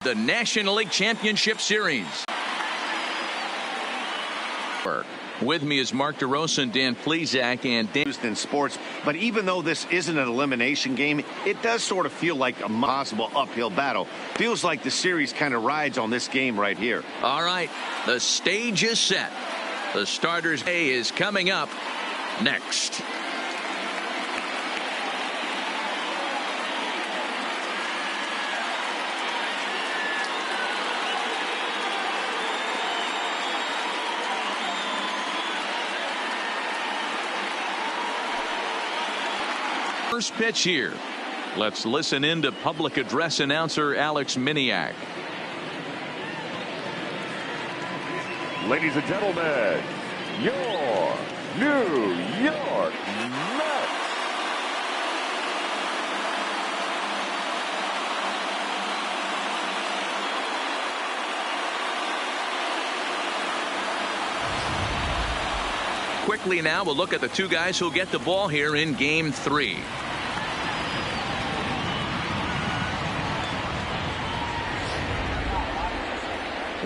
The National League Championship Series. With me is Mark DeRosa and Dan Plesac and Dan. In sports, but even though this isn't an elimination game, it does sort of feel like a possible uphill battle. Feels like the series kind of rides on this game right here. All right, the stage is set. The starter's day is coming up next. First pitch here. Let's listen in to public address announcer Alex Miniak. Ladies and gentlemen, your New York Mets. Quickly now, we'll look at the two guys who'll get the ball here in Game 3.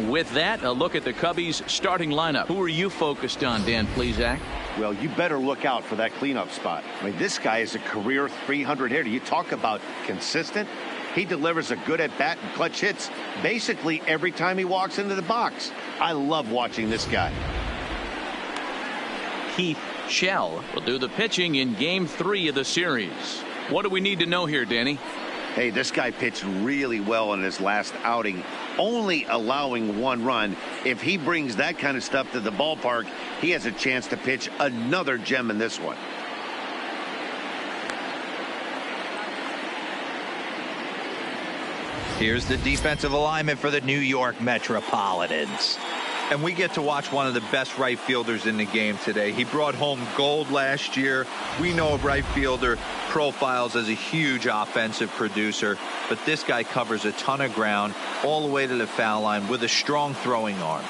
With that, a look at the Cubbies' starting lineup. Who are you focused on, Dan Plesac? Well, you better look out for that cleanup spot. I mean, this guy is a career 300 hitter. You talk about consistent. He delivers a good at-bat and clutch hits basically every time he walks into the box. I love watching this guy. Keith Shell will do the pitching in Game 3 of the series. What do we need to know here, Danny? Hey, this guy pitched really well in his last outing, only allowing 1 run. If he brings that kind of stuff to the ballpark, he has a chance to pitch another gem in this one. Here's the defensive alignment for the New York Metropolitans. And we get to watch one of the best right fielders in the game today. He brought home gold last year. We know a right fielder profiles as a huge offensive producer, but this guy covers a ton of ground all the way to the foul line with a strong throwing arm.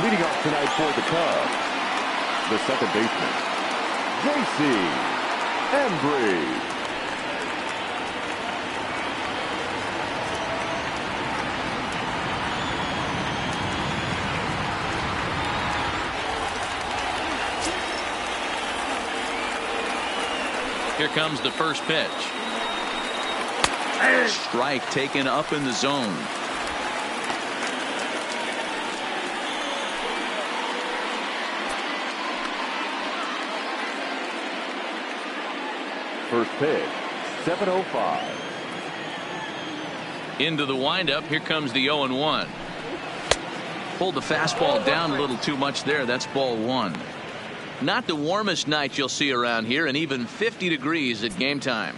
Leading off tonight for the Cubs, the second baseman, J.C. Embry. Here comes the first pitch. Strike taken up in the zone. First pitch, 7:05. Into the windup. Here comes the 0-1. Pulled the fastball down a little too much there. That's ball 1. Not the warmest night you'll see around here, and even 50 degrees at game time.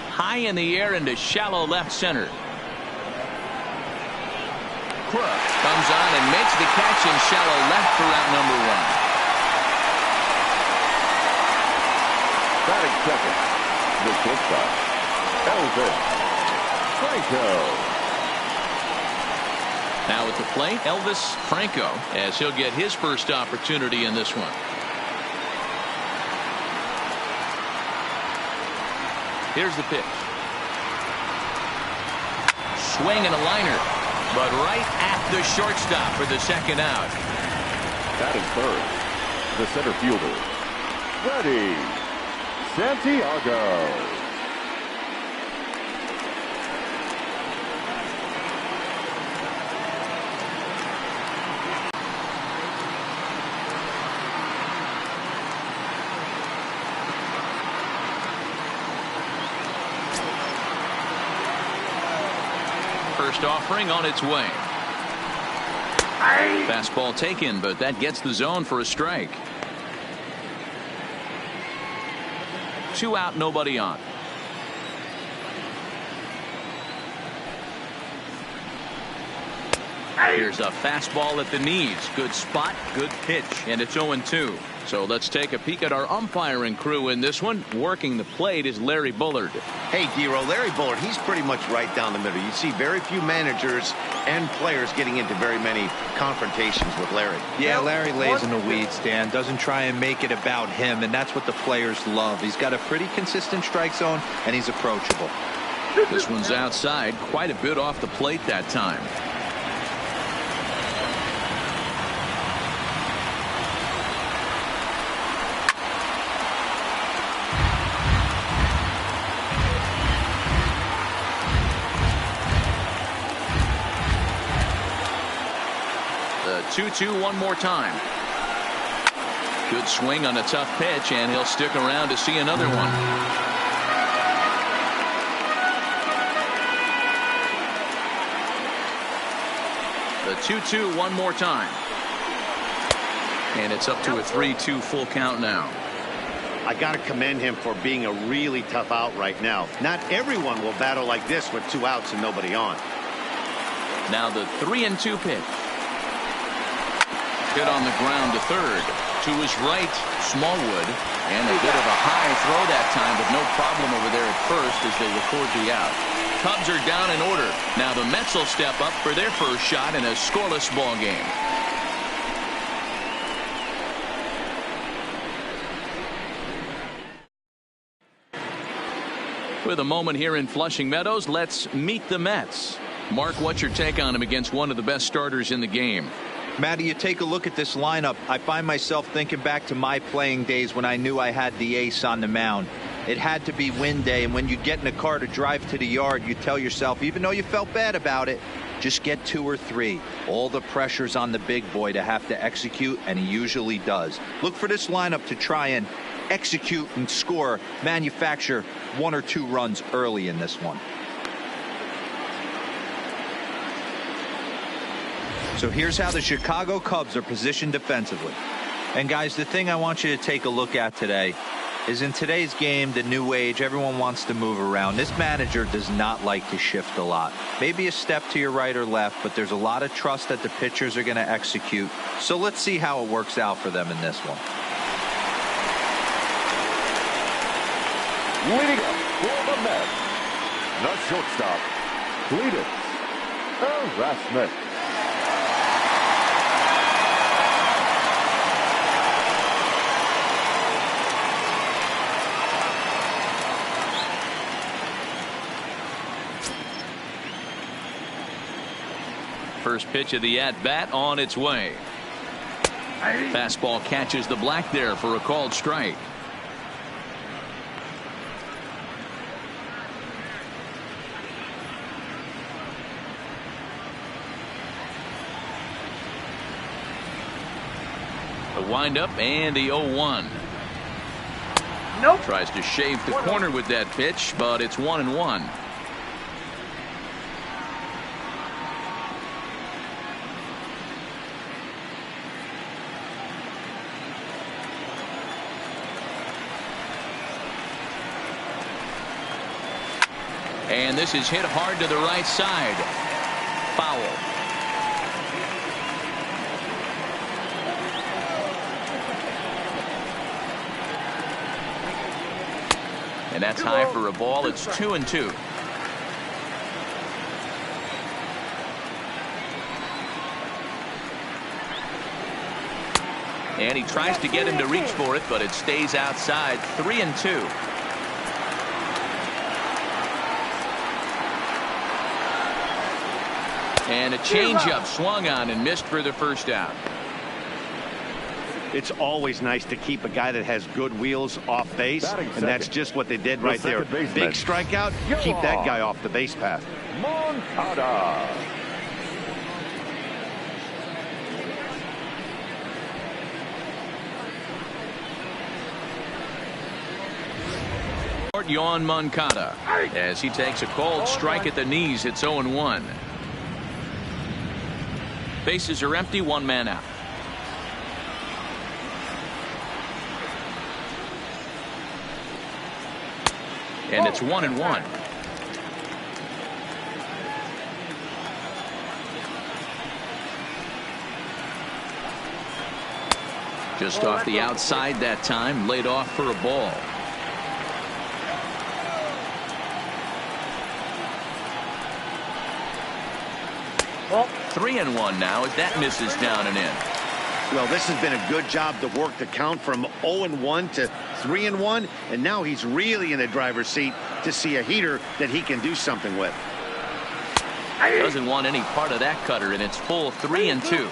High in the air into shallow left center. Crook comes on and makes the catch in shallow left for out number 1. Batting second, the shortstop, Elvis Franco. Now at the plate, Elvis Franco, as he'll get his first opportunity in this one. Here's the pitch. Swing and a liner, but right at the shortstop for the second out. Batting third, the center fielder, Ready Santiago. First offering on its way. Fastball taken, but that gets the zone for a strike. 2 out, nobody on. Here's a fastball at the knees. Good spot, good pitch, and it's 0-2. So let's take a peek at our umpiring crew in this one. Working the plate is Larry Bullard. Hey, Dero, Larry Bullard, he's pretty much right down the middle. You see very few managers and players getting into very many confrontations with Larry. Yeah, Larry lays in the weeds, Dan. Doesn't try and make it about him, and that's what the players love. He's got a pretty consistent strike zone, and he's approachable. This one's outside, quite a bit off the plate that time. The 2-2 one more time. Good swing on a tough pitch, and he'll stick around to see another one. The 2-2 one more time. And it's up to a 3-2 full count now. I got to commend him for being a really tough out right now. Not everyone will battle like this with 2 outs and nobody on. Now the 3-2 pitch. Hit on the ground to third. To his right, Smallwood. And a bit of a high throw that time, but no problem over there at first as they record the out. Cubs are down in order. Now the Mets will step up for their first shot in a scoreless ball game. With a moment here in Flushing Meadows, let's meet the Mets. Mark, what's your take on him against one of the best starters in the game? Matty, you take a look at this lineup. I find myself thinking back to my playing days when I knew I had the ace on the mound. It had to be win day, and when you get in a car to drive to the yard, you tell yourself, even though you felt bad about it, just get 2 or 3. All the pressure's on the big boy to have to execute, and he usually does. Look for this lineup to try and execute and score, manufacture 1 or 2 runs early in this one. So here's how the Chicago Cubs are positioned defensively. And guys, the thing I want you to take a look at today is in today's game, the new age, everyone wants to move around. This manager does not like to shift a lot. Maybe a step to your right or left, but there's a lot of trust that the pitchers are going to execute. So let's see how it works out for them in this one. Leading up for the Mets, the shortstop, Cletus Erasmus. First pitch of the at-bat on its way. Fastball catches the black there for a called strike. The windup and the 0-1. Nope. Tries to shave the corner with that pitch, but it's 1-1. And this is hit hard to the right side. Foul. And that's high for a ball. It's 2-2. And he tries to get him to reach for it, but it stays outside. 3-2. And a changeup swung on and missed for the first out. It's always nice to keep a guy that has good wheels off base, and that's just what they did right there. Big strikeout, keep that guy off the base path. Moncada. Yoan Moncada as he takes a called strike at the knees. It's 0-1. Bases are empty, 1 man out. And it's 1-1. Just off the outside that time, laid off for a ball. Well, 3-1 now as that misses down and in. Well, this has been a good job to work the count from 0-1 to 3-1, and now he's really in the driver's seat to see a heater that he can do something with. Doesn't want any part of that cutter, and it's full 3-2.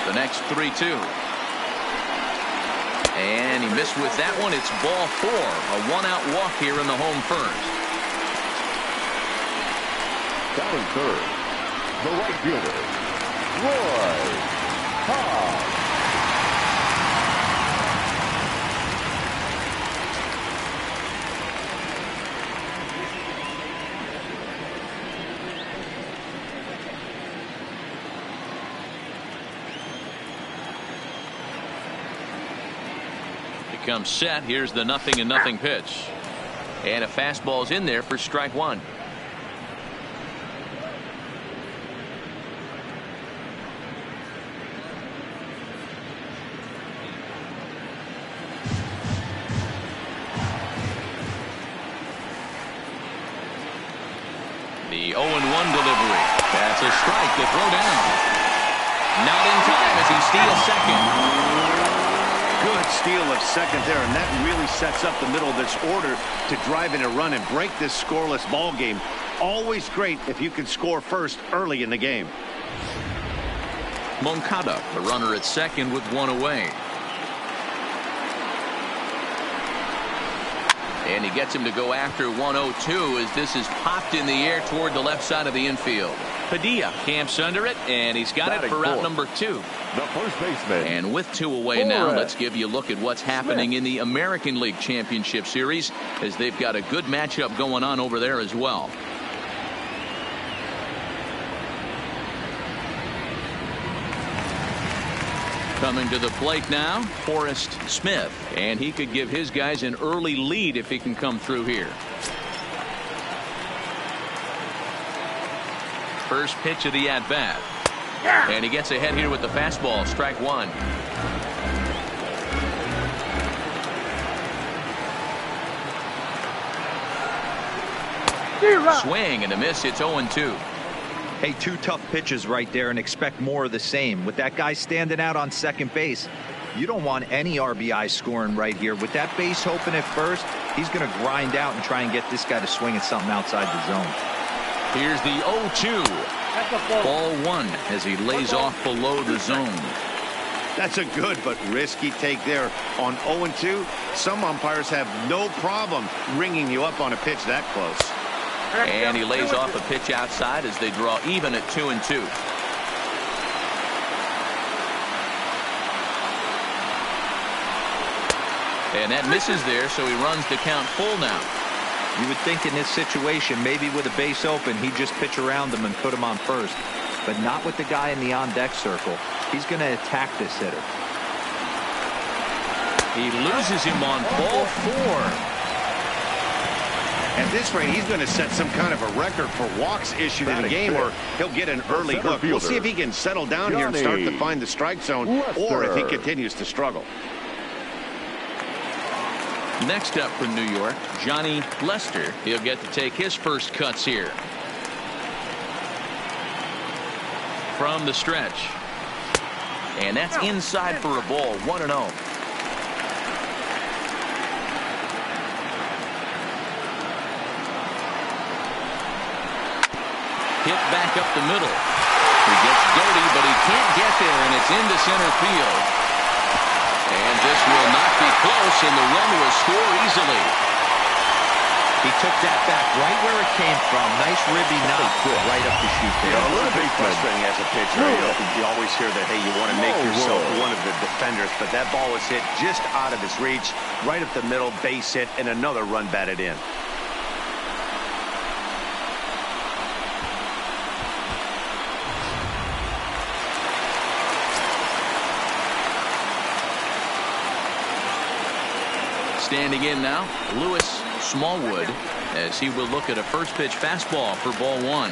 The next 3-2. And he missed with that one. It's ball 4. A one-out walk here in the home first. Batting third, the right fielder, Roy Cobb. Comes set. Here's the 0-0 pitch. And a fastball's in there for strike one. The 0-1 delivery. That's a strike to throw down. Not in time as he steals second. Good steal of second there, and that really sets up the middle of this order to drive in a run and break this scoreless ball game. Always great if you can score first early in the game. Moncada, the runner at second with one away. And he gets him to go after 1-0-2 as this is popped in the air toward the left side of the infield. Padilla camps under it, and he's got it for out number 2. The first baseman. And with 2 away now, let's give you a look at what's happening in the American League Championship Series as they've got a good matchup going on over there as well. Coming to the plate now, Forrest Smith, and he could give his guys an early lead if he can come through here. First pitch of the at-bat. And he gets ahead here with the fastball. Strike one. Swing and a miss. It's 0-2. Hey, 2 tough pitches right there, and expect more of the same. With that guy standing out on second base, you don't want any RBI scoring right here. With that base open at first, he's going to grind out and try and get this guy to swing at something outside the zone. Here's the 0-2. Ball 1 as he lays off below the zone. That's a good but risky take there on 0-2. Some umpires have no problem ringing you up on a pitch that close. And he lays off a pitch outside as they draw even at 2-2. And that misses there, so he runs the count full now. You would think in this situation, maybe with a base open, he'd just pitch around him and put him on first. But not with the guy in the on-deck circle. He's going to attack this hitter. He loses him on ball 4. At this rate, he's going to set some kind of a record for walks issued in a game, or he'll get an early hook. We'll see if he can settle down here and start to find the strike zone, or if he continues to struggle. Next up for New York, Johnny Lester. He'll get to take his first cuts here. From the stretch. And that's inside for a ball. 1-0. Hit back up the middle. He gets dirty, but he can't get there, and it's into center field. And this will not be close, and the run will score easily. He took that back right where it came from. Nice ribby knock right up the chute there. A little bit frustrating as a pitcher. You always hear that, hey, you want to make yourself one of the defenders, but that ball was hit just out of his reach, right up the middle, base hit, and another run batted in. Standing in now, Lewis Smallwood, as he will look at a first pitch fastball for ball one.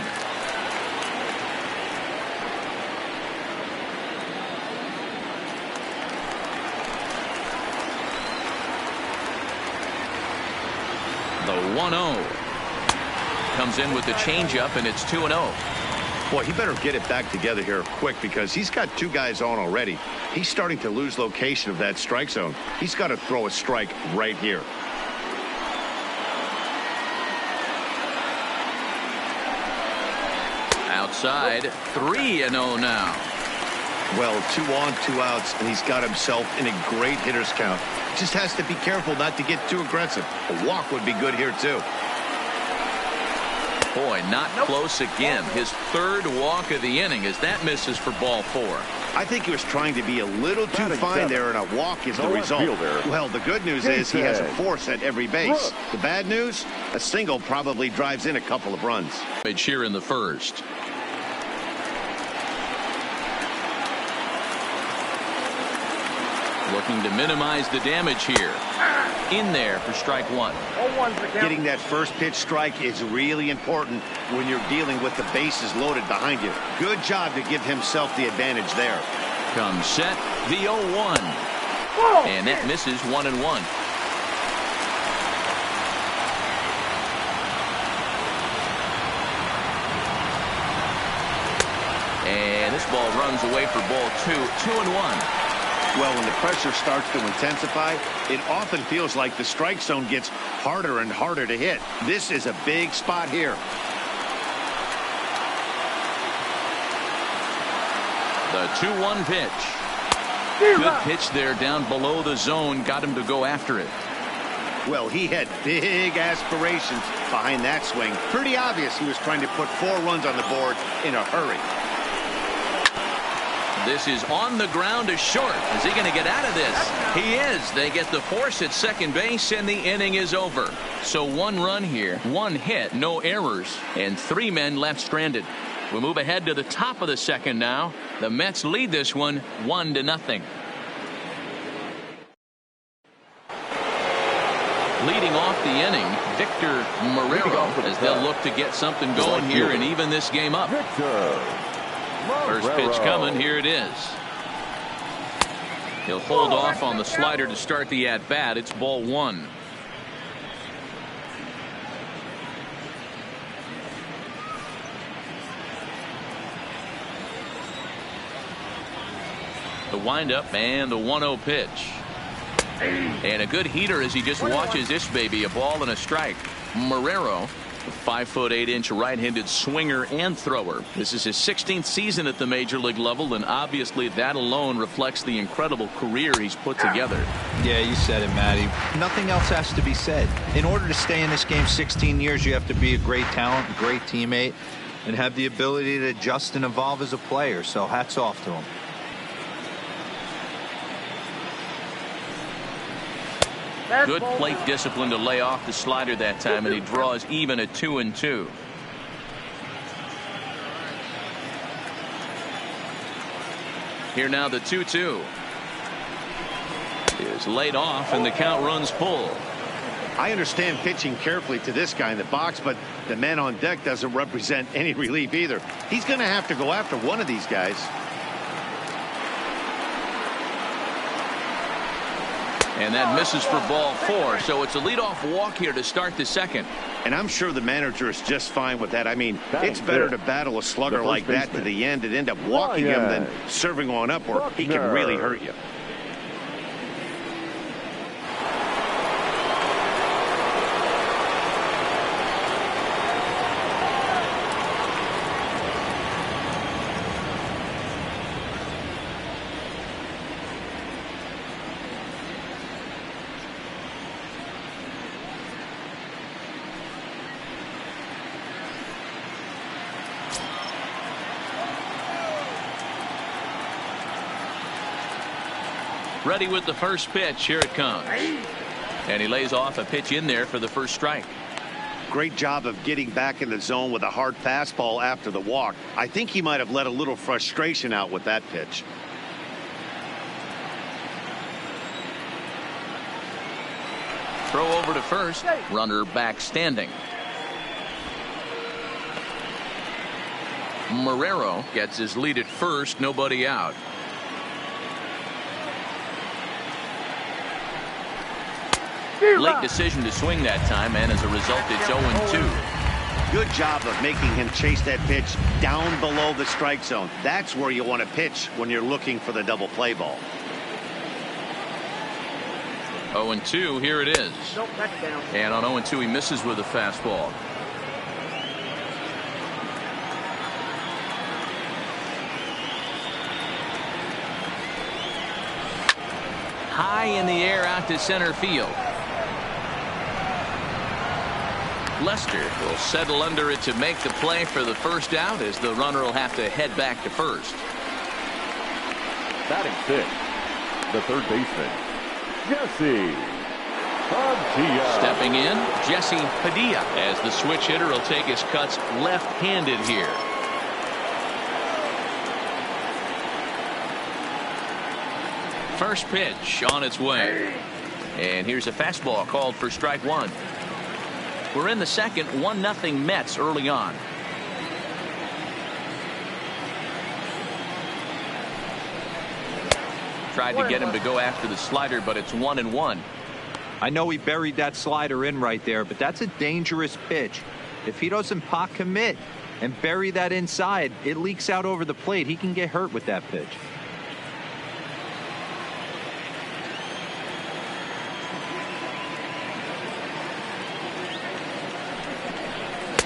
The 1-0 comes in with the changeup, and it's 2-0. Boy, he better get it back together here quick because he's got two guys on already. He's starting to lose location of that strike zone. He's got to throw a strike right here. Outside, 3-0 now. Well, 2 on, 2 outs, and he's got himself in a great hitter's count. Just has to be careful not to get too aggressive. A walk would be good here, too. Boy, not close again. His third walk of the inning as that misses for ball 4. I think he was trying to be a little too fine there, and a walk is the result. Well, the good news is he has a force at every base. The bad news, a single probably drives in a couple of runs. Here in the first. Looking to minimize the damage here. In there for strike 1. Getting that first pitch strike is really important when you're dealing with the bases loaded behind you. Good job to give himself the advantage there. Comes set, the 0-1. And that misses 1-1. And this ball runs away for ball 2, 2-1. Well, when the pressure starts to intensify, it often feels like the strike zone gets harder and harder to hit. This is a big spot here. The 2-1 pitch. Good pitch there down below the zone. Got him to go after it. Well, he had big aspirations behind that swing. Pretty obvious he was trying to put 4 runs on the board in a hurry. This is on the ground to short. Is he going to get out of this? He is. They get the force at second base, and the inning is over. So 1 run here, 1 hit, no errors, and 3 men left stranded. We move ahead to the top of the second now. The Mets lead this one 1-0. Leading off the inning, Victor Marrero, as they'll look to get something going here and even this game up. First pitch coming. Here it is. He'll hold off on the slider to start the at-bat. It's ball 1. The windup and the 1-0 pitch. And a good heater as he just watches this baby. A ball and a strike. Marrero, a 5'8" right-handed swinger and thrower. This is his 16th season at the major league level, and obviously that alone reflects the incredible career he's put together. Yeah, you said it, Matty. Nothing else has to be said. In order to stay in this game 16 years, you have to be a great talent, a great teammate, and have the ability to adjust and evolve as a player. So hats off to him. Good plate discipline to lay off the slider that time, and he draws even at 2-2. Here now the 2-2 is laid off, and the count runs full. I understand pitching carefully to this guy in the box, but the man on deck doesn't represent any relief either. He's going to have to go after one of these guys. And that misses for ball 4. So it's a leadoff walk here to start the second. And I'm sure the manager is just fine with that. I mean, it's better to battle a slugger like that to the end and end up walking him than serving on up where he can really hurt you. Ready with the first pitch. Here it comes. And he lays off a pitch in there for the first strike. Great job of getting back in the zone with a hard fastball after the walk. I think he might have let a little frustration out with that pitch. Throw over to first. Runner back standing. Marrero gets his lead at first. Nobody out. Late decision to swing that time, and as a result, it's 0-2. Good job of making him chase that pitch down below the strike zone. That's where you want to pitch when you're looking for the double play ball. 0-2, here it is. Nope, that's down. And on 0-2, he misses with a fastball. High in the air out to center field. Lester will settle under it to make the play for the first out, as the runner will have to head back to first. Batting sixth, the third baseman, Jesse Padilla. Stepping in, Jesse Padilla, as the switch hitter will take his cuts left-handed here. First pitch on its way. And here's a fastball called for strike one. We're in the second, 1-0 Mets early on. Tried to get him to go after the slider, but it's 1-1. I know he buried that slider in right there, but that's a dangerous pitch. If he doesn't pot commit and bury that inside, it leaks out over the plate. He can get hurt with that pitch.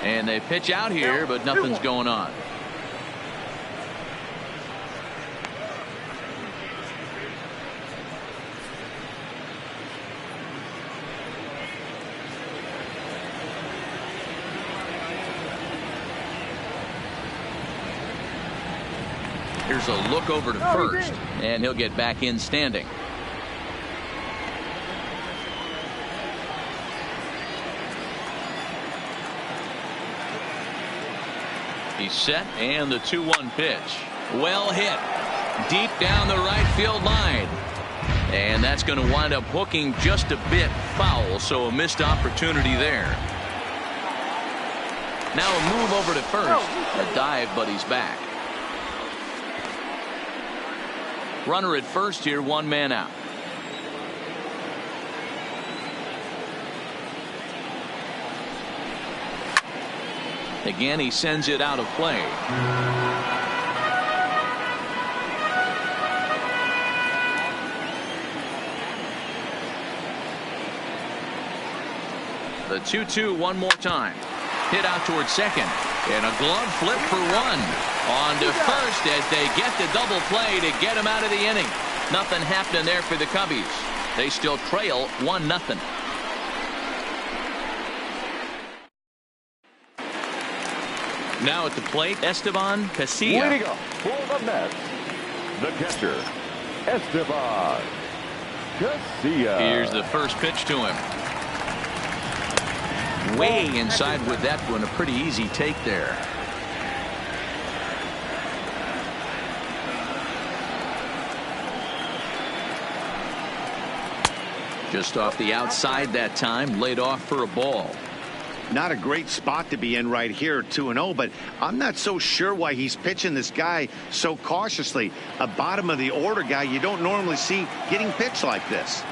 And they pitch out here, but nothing's going on. Here's a look over to first, and he'll get back in standing. He's set, and the 2-1 pitch. Well hit. Deep down the right field line. And that's going to wind up hooking just a bit foul, so a missed opportunity there. Now a move over to first. A dive, but he's back. Runner at first here, one man out. Again, he sends it out of play. The 2-2 one more time. Hit out towards second. And a glove flip for one. On to first as they get the double play to get him out of the inning. Nothing happening there for the Cubbies. They still trail 1-0. Now at the plate, Esteban Casilla. Leading up for the Mets, the catcher, Esteban Casilla. Here's the first pitch to him. Way inside with that one. A pretty easy take there. Just off the outside that time. Laid off for a ball. Not a great spot to be in right here, 2-0, but I'm not so sure why he's pitching this guy so cautiously. A bottom of the order guy you don't normally see getting pitched like this.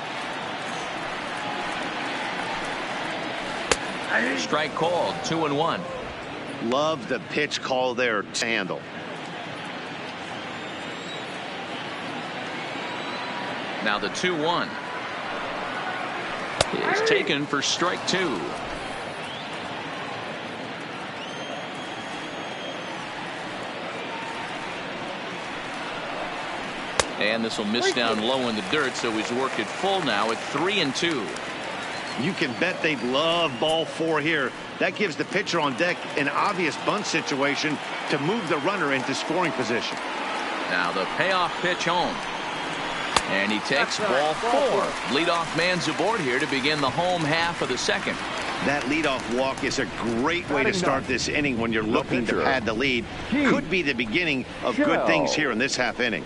Strike called, 2-1. Love the pitch call there to handle. Now the 2-1 is taken for strike two. And this will miss down low in the dirt, so he's worked it full now at 3-2. You can bet they love ball four here. That gives the pitcher on deck an obvious bunt situation to move the runner into scoring position. Now the payoff pitch home. And he takes ball four. Leadoff man's aboard here to begin the home half of the second. That leadoff walk is a great way to start this inning when you're looking to pad the lead. Could be the beginning of good things here in this half inning.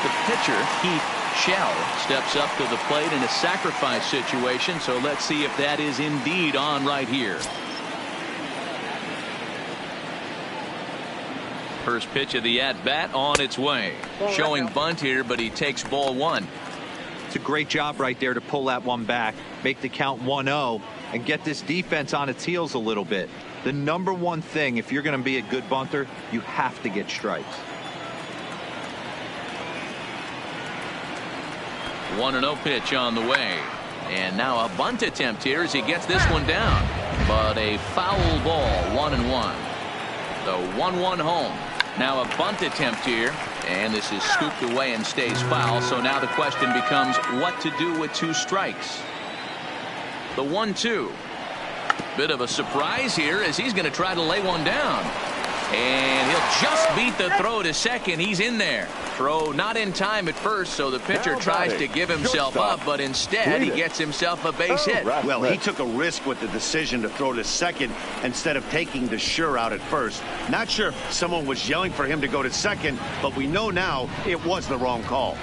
The pitcher, Keith Shell steps up to the plate in a sacrifice situation, so let's see if that is indeed on right here. First pitch of the at-bat on its way. Showing bunt here, but he takes ball one. It's a great job right there to pull that one back, make the count 1-0, and get this defense on its heels a little bit. The number one thing, if you're going to be a good bunter, you have to get strikes. 1-0 pitch on the way. And now a bunt attempt here as he gets this one down. But a foul ball, 1-1. The 1-1 home. Now a bunt attempt here. And this is scooped away and stays foul. So now the question becomes what to do with 2 strikes. The 1-2. Bit of a surprise here as he's going to try to lay one down. And he'll just beat the throw to second. He's in there. Throw not in time at first, so the pitcher tries to give himself up, but instead he gets himself a base hit. Well, he took a risk with the decision to throw to second instead of taking the sure out at first. Not sure if someone was yelling for him to go to second, but we know now it was the wrong call.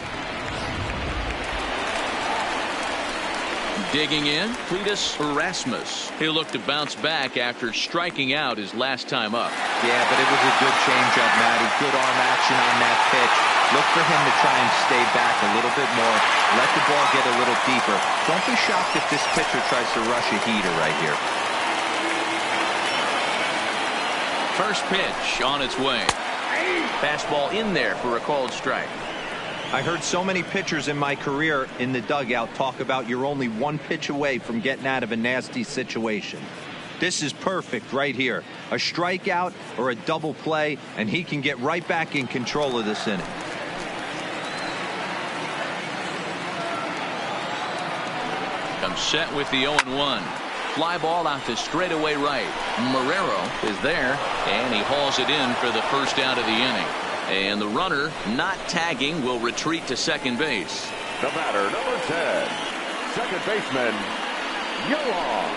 Digging in, Cletus Erasmus. He'll look to bounce back after striking out his last time up. Yeah, but it was a good changeup, Matty. Good arm action on that pitch. Look for him to try and stay back a little bit more. Let the ball get a little deeper. Don't be shocked if this pitcher tries to rush a heater right here. First pitch on its way. Fastball in there for a called strike. I heard so many pitchers in my career in the dugout talk about you're only 1 pitch away from getting out of a nasty situation. This is perfect right here. A strikeout or a double play, and he can get right back in control of this inning. Comes set with the 0-1. Fly ball out to straightaway right. Marrero is there, and he hauls it in for the first out of the inning. And the runner not tagging will retreat to second base. The batter, number 10, second baseman, Yoan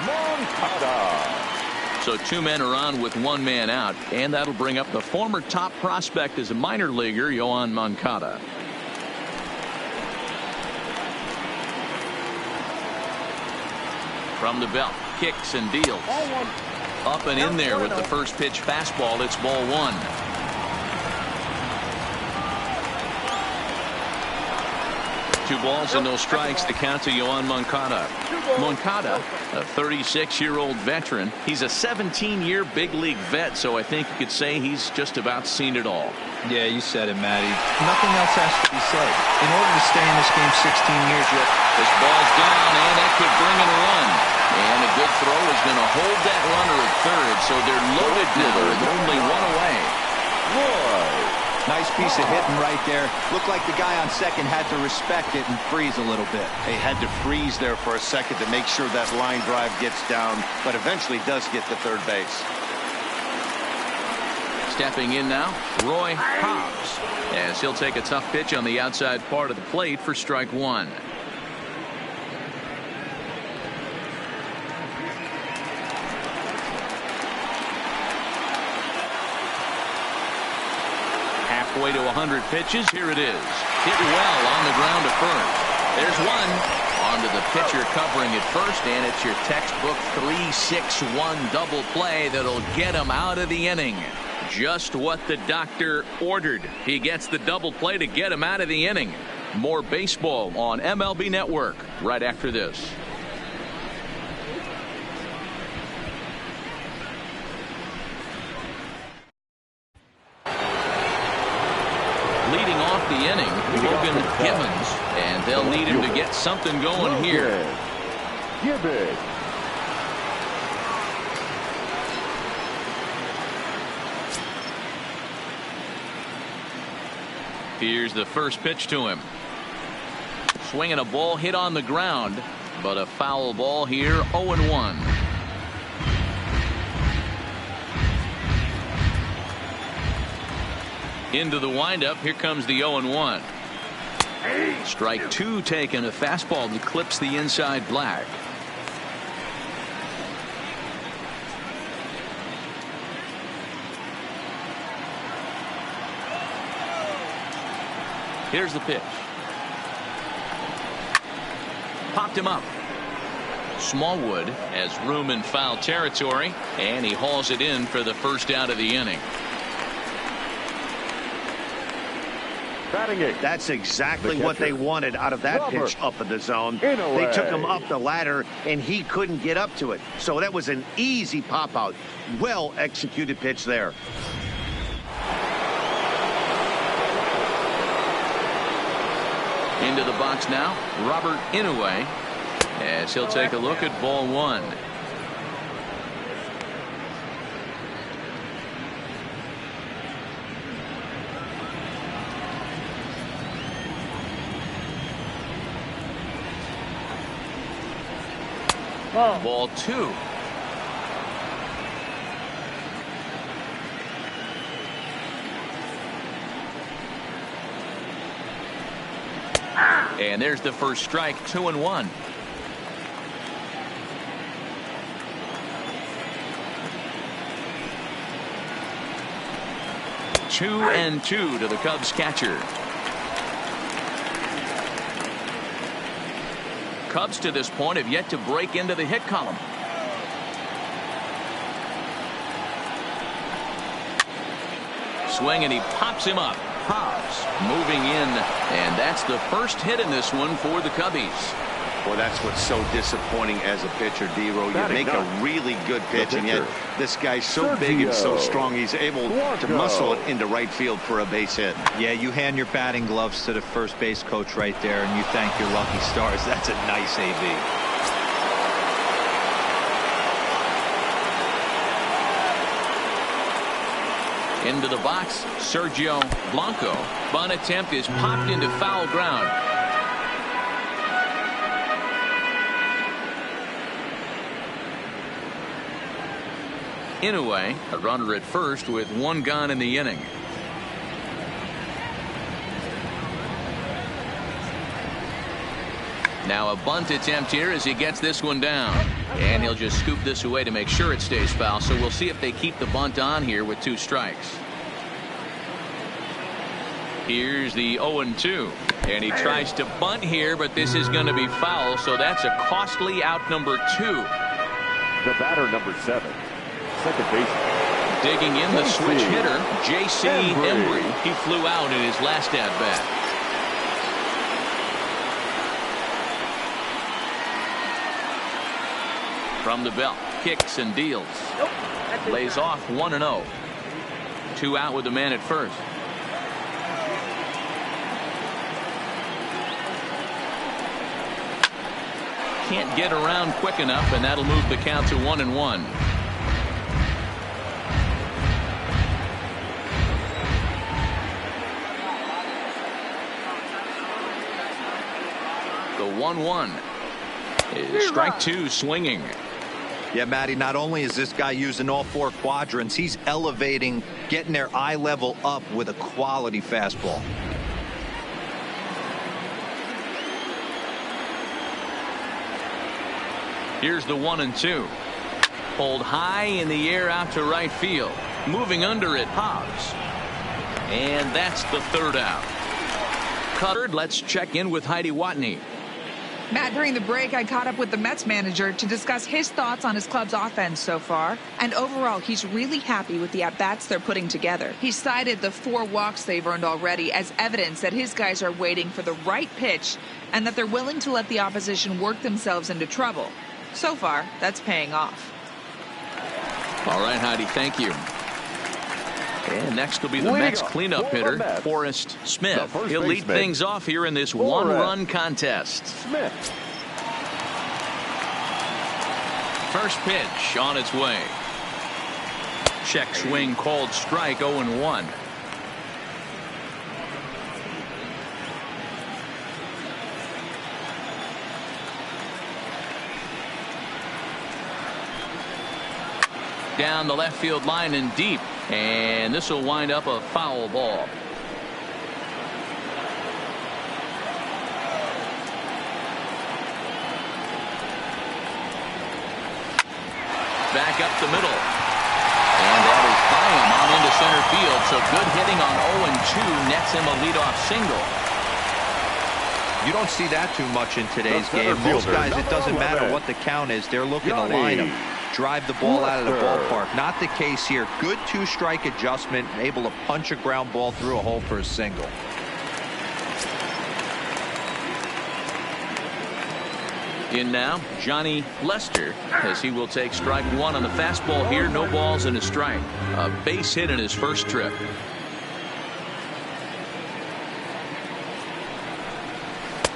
Moncada. So 2 men are on with 1 man out, and that'll bring up the former top prospect as a minor leaguer, Yoan Moncada. From the belt, kicks and deals. Up and in there with the first pitch fastball. It's ball 1. 2 balls and no strikes. The count to Yoan Moncada. Moncada, a 36-year-old veteran. He's a 17-year big league vet, so I think you could say he's just about seen it all. Yeah, you said it, Matty. Nothing else has to be said. In order to stay in this game 16 years, this ball's down, and that could bring in a run. And a good throw is going to hold that runner at third, so they're loaded now with only 1 away. Nice piece of hitting right there. Looked like the guy on second had to respect it and freeze a little bit. They had to freeze there for a second to make sure that line drive gets down, but eventually does get to third base. Stepping in now, Roy Hobbs, as he'll take a tough pitch on the outside part of the plate for strike 1. Halfway to 100 pitches. Here it is. Hit well on the ground to first. There's one. Onto the pitcher covering at first, and it's your textbook 3-6-1 double play that'll get him out of the inning. Just what the doctor ordered. He gets the double play to get him out of the inning. More baseball on MLB Network right after this. Leading off the inning, Logan Gibbons, and they'll need him to get something going here. Gibbons. Here's the first pitch to him. Swinging a ball hit on the ground, but a foul ball here, 0-1. Into the windup. Here comes the 0-1. Strike 2 taken. A fastball that clips the inside black. Here's the pitch. Popped him up. Smallwood has room in foul territory, and he hauls it in for the first out of the inning. Batting eight. That's exactly what they wanted out of that pitch up in the zone. They took him up the ladder, and he couldn't get up to it. So that was an easy pop out. Well executed pitch there. Into the box now, Robert Inouye, as he'll take a look at ball one. Ball two. And there's the first strike, 2-1. Two and two to the Cubs catcher. Cubs to this point have yet to break into the hit column. Swing, and he pops him up. Hobbs moving in, and that's the first hit in this one for the Cubbies. Well, that's what's so disappointing as a pitcher, D-Row. You make a really good pitch, and yet this guy's so big and so strong, he's able to muscle it into right field for a base hit. Yeah, you hand your batting gloves to the first base coach right there, and you thank your lucky stars. That's a nice AB. Into the box, Sergio Blanco. Bunt attempt is popped into foul ground. Inouye, a runner at first with one gone in the inning. Now a bunt attempt here as he gets this one down. And he'll just scoop this away to make sure it stays foul. So we'll see if they keep the bunt on here with two strikes. Here's the 0-2. And he tries to bunt here, but this is going to be foul. So that's a costly out number two. The batter, number 7. Second baseman. Digging in the switch hitter, J.C. Embry. He flew out in his last at-bat. From the belt, kicks and deals. Lays off 1-0. 2 out with the man at first. Can't get around quick enough, and that'll move the count to 1-1. The 1-1 is strike two, swinging. Yeah, Matty, not only is this guy using all 4 quadrants, he's elevating, getting their eye level up with a quality fastball. Here's the 1-2. Pulled high in the air out to right field. Moving under it, Hobbs. And that's the third out. Covered. Let's check in with Heidi Watney. Matt, during the break, I caught up with the Mets manager to discuss his thoughts on his club's offense so far. And overall, he's really happy with the at-bats they're putting together. He cited the 4 walks they've earned already as evidence that his guys are waiting for the right pitch and that they're willing to let the opposition work themselves into trouble. So far, that's paying off. All right, Heidi, thank you. And next will be the Mets cleanup hitter, Forrest Smith. He'll lead things off here in this one-run contest. Smith. First pitch on its way. Check swing called strike, 0-1. Down the left field line and deep, and this will wind up a foul ball. Back up the middle, and that is by him on into center field. So good hitting on 0-2 nets him a leadoff single. You don't see that too much in today's The center game. Most fielder, guys, it number doesn't matter 11, what the count is. They're looking to Johnny line them, drive the ball out of the Lester. ballpark. Not the case here. Good two-strike adjustment, able to punch a ground ball through a hole for a single. In now, Johnny Lester, as he will take strike one on the fastball here. No balls and a strike. A base hit in his first trip.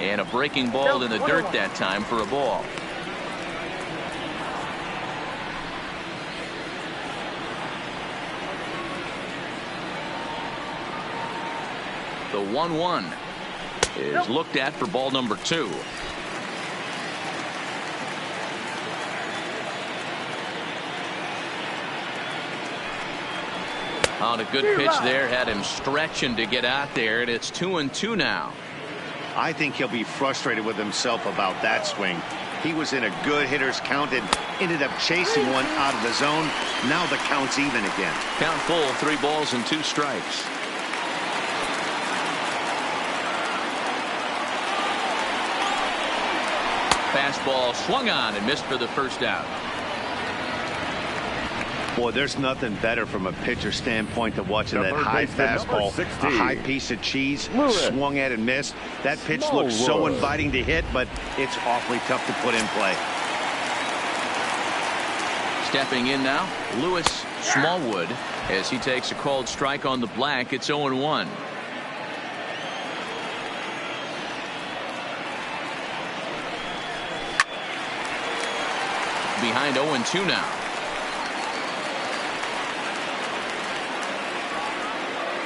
And a breaking ball in the dirt that time for a ball. The 1-1 is looked at for ball number 2. On a good pitch there, had him stretching to get out there, and it's 2-2 now. I think he'll be frustrated with himself about that swing. He was in a good hitter's count and ended up chasing one out of the zone. Now the count's even again. Count full, 3 balls and 2 strikes. Fastball swung on and missed for the first out. Boy, there's nothing better from a pitcher standpoint than watching that Third high baseman, number fastball, 60. a high piece of cheese, Lewis. swung at and missed. That pitch looks so Smallwood. inviting to hit, but it's awfully tough to put in play. Stepping in now, Lewis Smallwood, as he takes a called strike on the black. It's 0-1. Behind 0-2 now.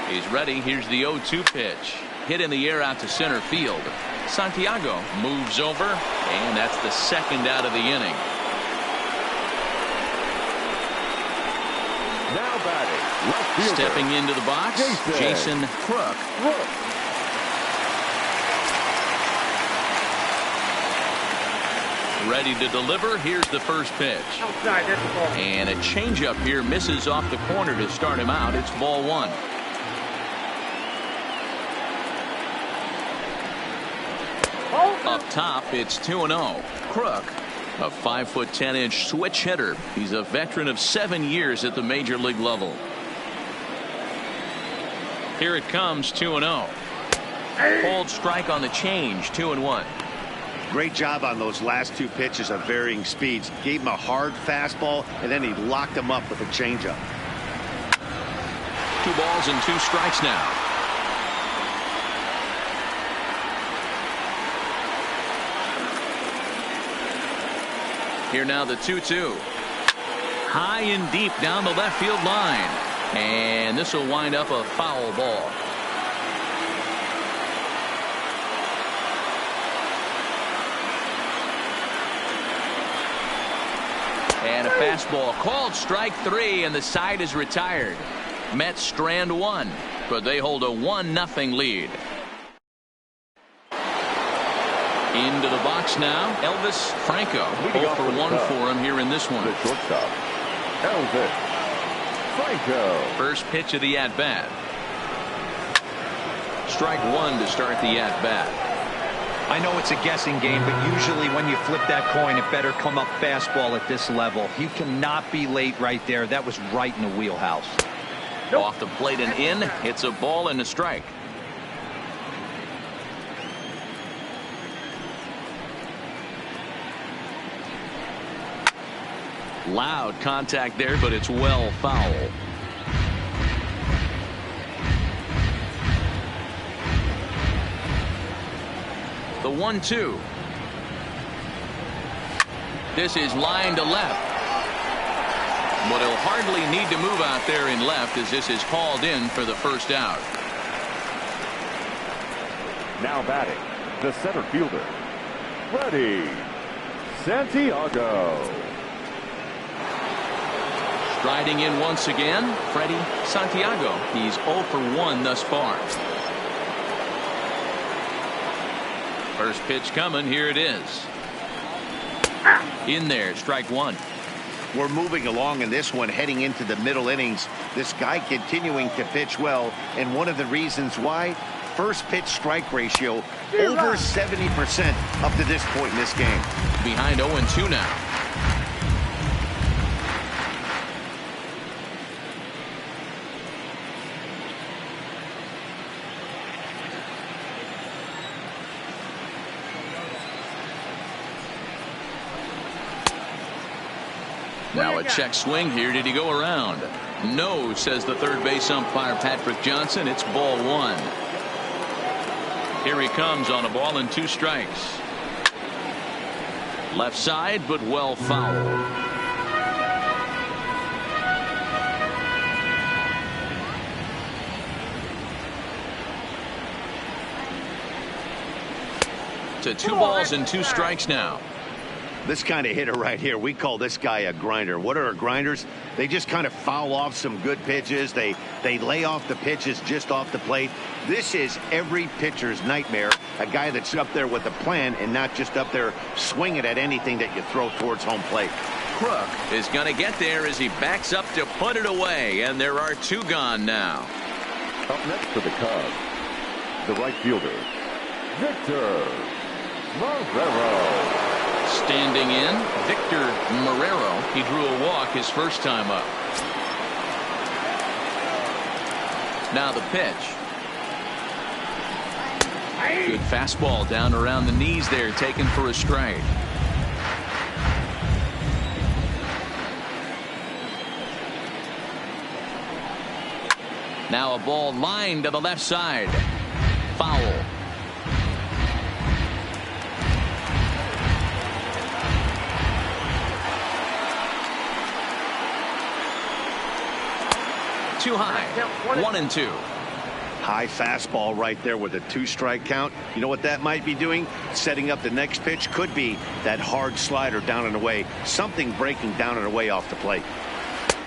He's ready. Here's the 0-2 pitch. Hit in the air out to center field. Santiago moves over, and that's the second out of the inning. Now batting, left fielder. Stepping into the box, Jason Crook. Ready to deliver. Here's the first pitch. Outside, that's the ball. And a changeup here misses off the corner to start him out. It's ball 1. Up top, it's 2-0. Crook, a 5'10" switch hitter. He's a veteran of 7 years at the major league level. Here it comes, 2-0. Hold strike on the change, 2-1. Great job on those last 2 pitches of varying speeds. Gave him a hard fastball, and then he locked him up with a changeup. 2 balls and 2 strikes now. Here now the 2-2. High and deep down the left field line. And this will wind up a foul ball. And a fastball called strike 3, and the side is retired. Mets strand 1, but they hold a 1-0 lead. Into the box now, Elvis Franco. 0 for 1 for him here in this one. The shortstop, Elvis Franco. First pitch of the at-bat. Strike 1 to start the at-bat. I know it's a guessing game, but usually when you flip that coin, it better come up fastball at this level. You cannot be late right there. That was right in the wheelhouse. Off the plate and in. It's a ball and a strike. Loud contact there, but it's well foul. The 1-2. This is line to left. But he'll hardly need to move out there in left, as this is called in for the first out. Now batting, the center fielder, Freddie Santiago. Striding in once again, Freddie Santiago. He's 0 for 1 thus far. First pitch coming. Here it is. In there, strike 1. We're moving along in this one, heading into the middle innings. This guy continuing to pitch well, and one of the reasons why, first pitch strike ratio over 70% up to this point in this game. Behind 0-2 now. Now a check swing here. Did he go around? No, says the third base umpire Patrick Johnson. It's ball one. Here he comes on a ball and 2 strikes. Left side, but well fouled. To 2 balls and 2 strikes now. This kind of hitter right here, we call this guy a grinder. What are grinders? They just kind of foul off some good pitches. They lay off the pitches just off the plate. This is every pitcher's nightmare. A guy that's up there with a plan and not just up there swinging at anything that you throw towards home plate. Crook is going to get there as he backs up to put it away, and there are 2 gone now. Up next for the Cubs, the right fielder, Victor Marrero. Standing in, Victor Marrero. He drew a walk his first time up. Now the pitch. Good fastball down around the knees there, taken for a strike. Now a ball lined to the left side. Foul. Too high. 1-2. High fastball right there with a 2-strike count. You know what that might be doing? Setting up the next pitch. Could be that hard slider down and away. Something breaking down and away off the plate.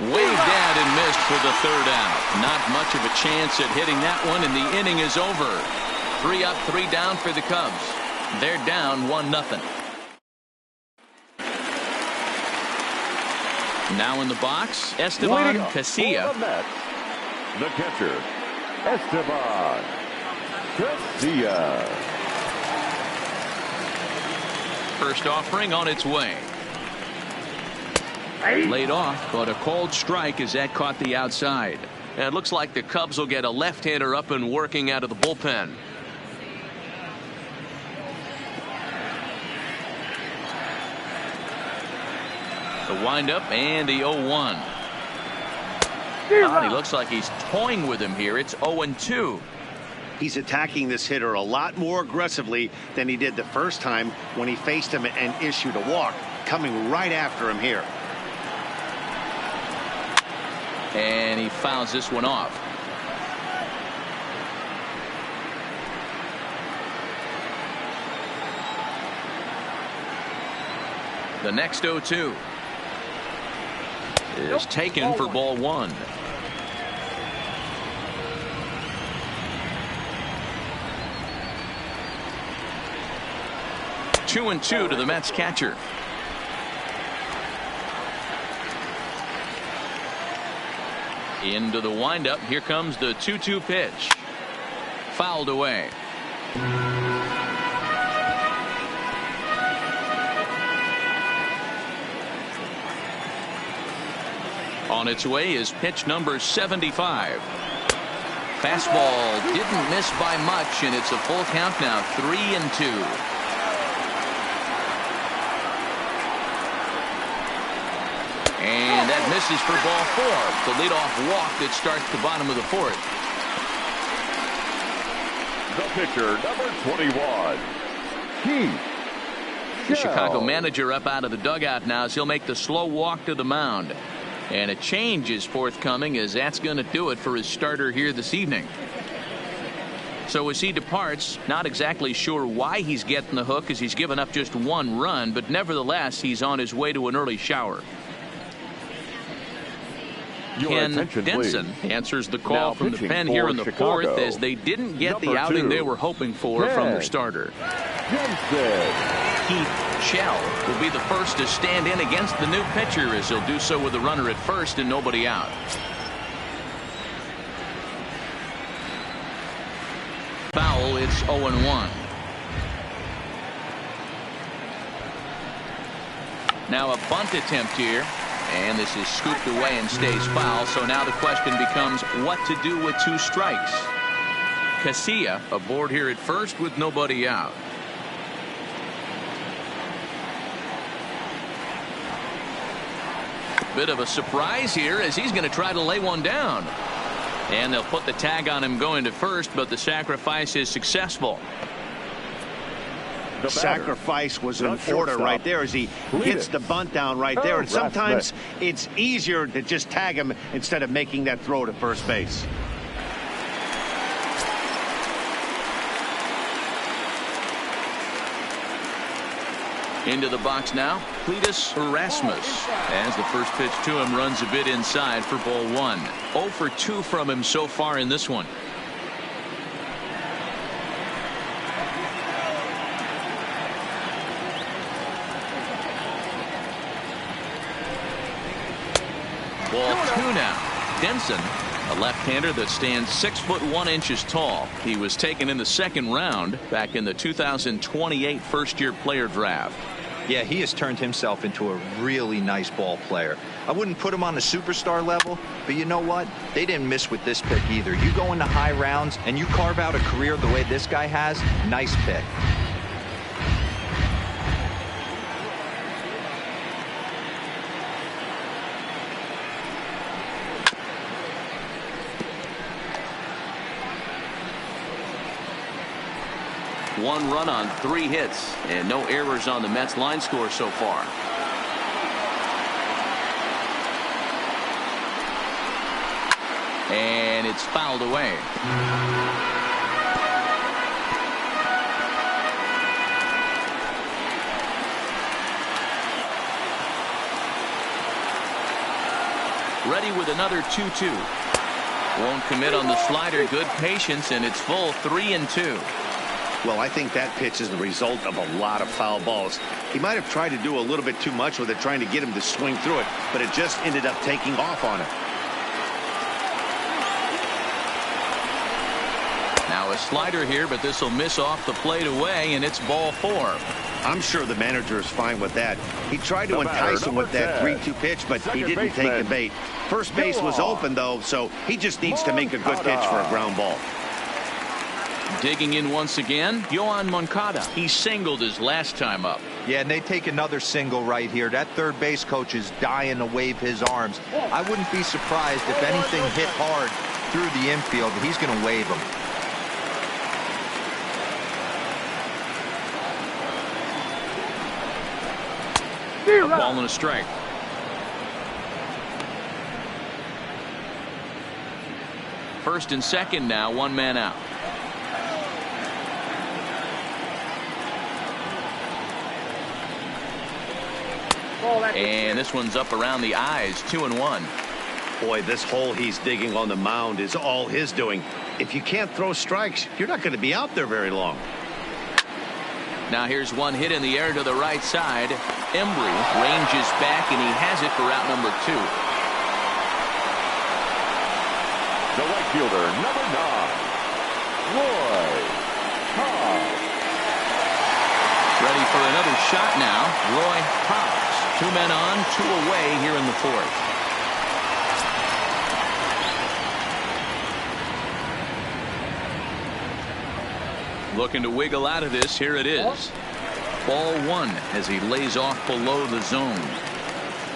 Waved at and missed for the 3rd out. Not much of a chance at hitting that one, and the inning is over. 3 up, 3 down for the Cubs. They're down 1-0. Now in the box, Esteban Casilla. The catcher, Esteban Casilla. First offering on its way. Laid off, but a called strike as that caught the outside. And it looks like the Cubs will get a left-hander up and working out of the bullpen. The windup and the 0-1. He looks like he's toying with him here. It's 0-2. He's attacking this hitter a lot more aggressively than he did the first time when he faced him and issued a walk. Coming right after him here. And he fouls this one off. The next 0-2 is taken for ball one. Two and two to the Mets catcher. Into the windup. Here comes the 2-2 pitch. Fouled away. On its way is pitch number 75. Fastball didn't miss by much, and it's a full count now, 3-2. And that misses for ball four. The leadoff walk that starts the bottom of the fourth. The pitcher, number 21, Keith. The Chicago manager up out of the dugout now as he'll make the slow walk to the mound. And a change is forthcoming, as that's going to do it for his starter here this evening. So as he departs, not exactly sure why he's getting the hook, as he's given up just one run, but nevertheless he's on his way to an early shower. Ken Denson answers the call from the pen here in the fourth, as they didn't get the outing they were hoping for from their starter. Keith Shell will be the first to stand in against the new pitcher, as he'll do so with a runner at first and nobody out. Foul It's 0-1. Now a bunt attempt here, and this is scooped away and stays foul. So now the question becomes what to do with 2 strikes. Casilla aboard here at first with nobody out. Bit of a surprise here as he's going to try to lay one down. And they'll put the tag on him going to first, but the sacrifice is successful. The sacrifice was in order right there as he gets the bunt down right there. And sometimes it's easier to just tag him instead of making that throw to first base. Into the box now, Cletus Erasmus, as the first pitch to him runs a bit inside for ball 1. 0 for 2 from him so far in this one. Ball 2 now. Denson, a left-hander that stands 6'1" tall. He was taken in the second round back in the 2028 first-year player draft. Yeah, he has turned himself into a really nice ball player. I wouldn't put him on the superstar level, but you know what? They didn't miss with this pick either. You go into high rounds and you carve out a career the way this guy has, nice pick. One run on 3 hits and no errors on the Mets line score so far. And it's fouled away. Ready with another 2-2. Won't commit on the slider. Good patience, and it's full 3-2. Well, I think that pitch is the result of a lot of foul balls. He might have tried to do a little bit too much with it, trying to get him to swing through it, but it just ended up taking off on him. Now a slider here, but this will miss off the plate away, and it's ball 4. I'm sure the manager is fine with that. He tried to entice him with that 3-2 pitch, but he didn't take the bait. First base was open, though, so he just needs to make a good pitch for a ground ball. Digging in once again, Yohan Moncada. He singled his last time up. Yeah, and they take another single right here. That third base coach is dying to wave his arms. I wouldn't be surprised if anything hit hard through the infield. He's going to wave them. A ball and a strike. First and second now, 1 man out. And this one's up around the eyes, 2-1. Boy, this hole he's digging on the mound is all his doing. If you can't throw strikes, you're not going to be out there very long. Now here's one hit in the air to the right side. Embry ranges back, and he has it for out number 2. The right fielder, number 9, Roy Hobbs. Ready for another shot now, Roy Hobbs. 2 men on, 2 away here in the 4th. Looking to wiggle out of this. Here it is. Ball 1 as he lays off below the zone.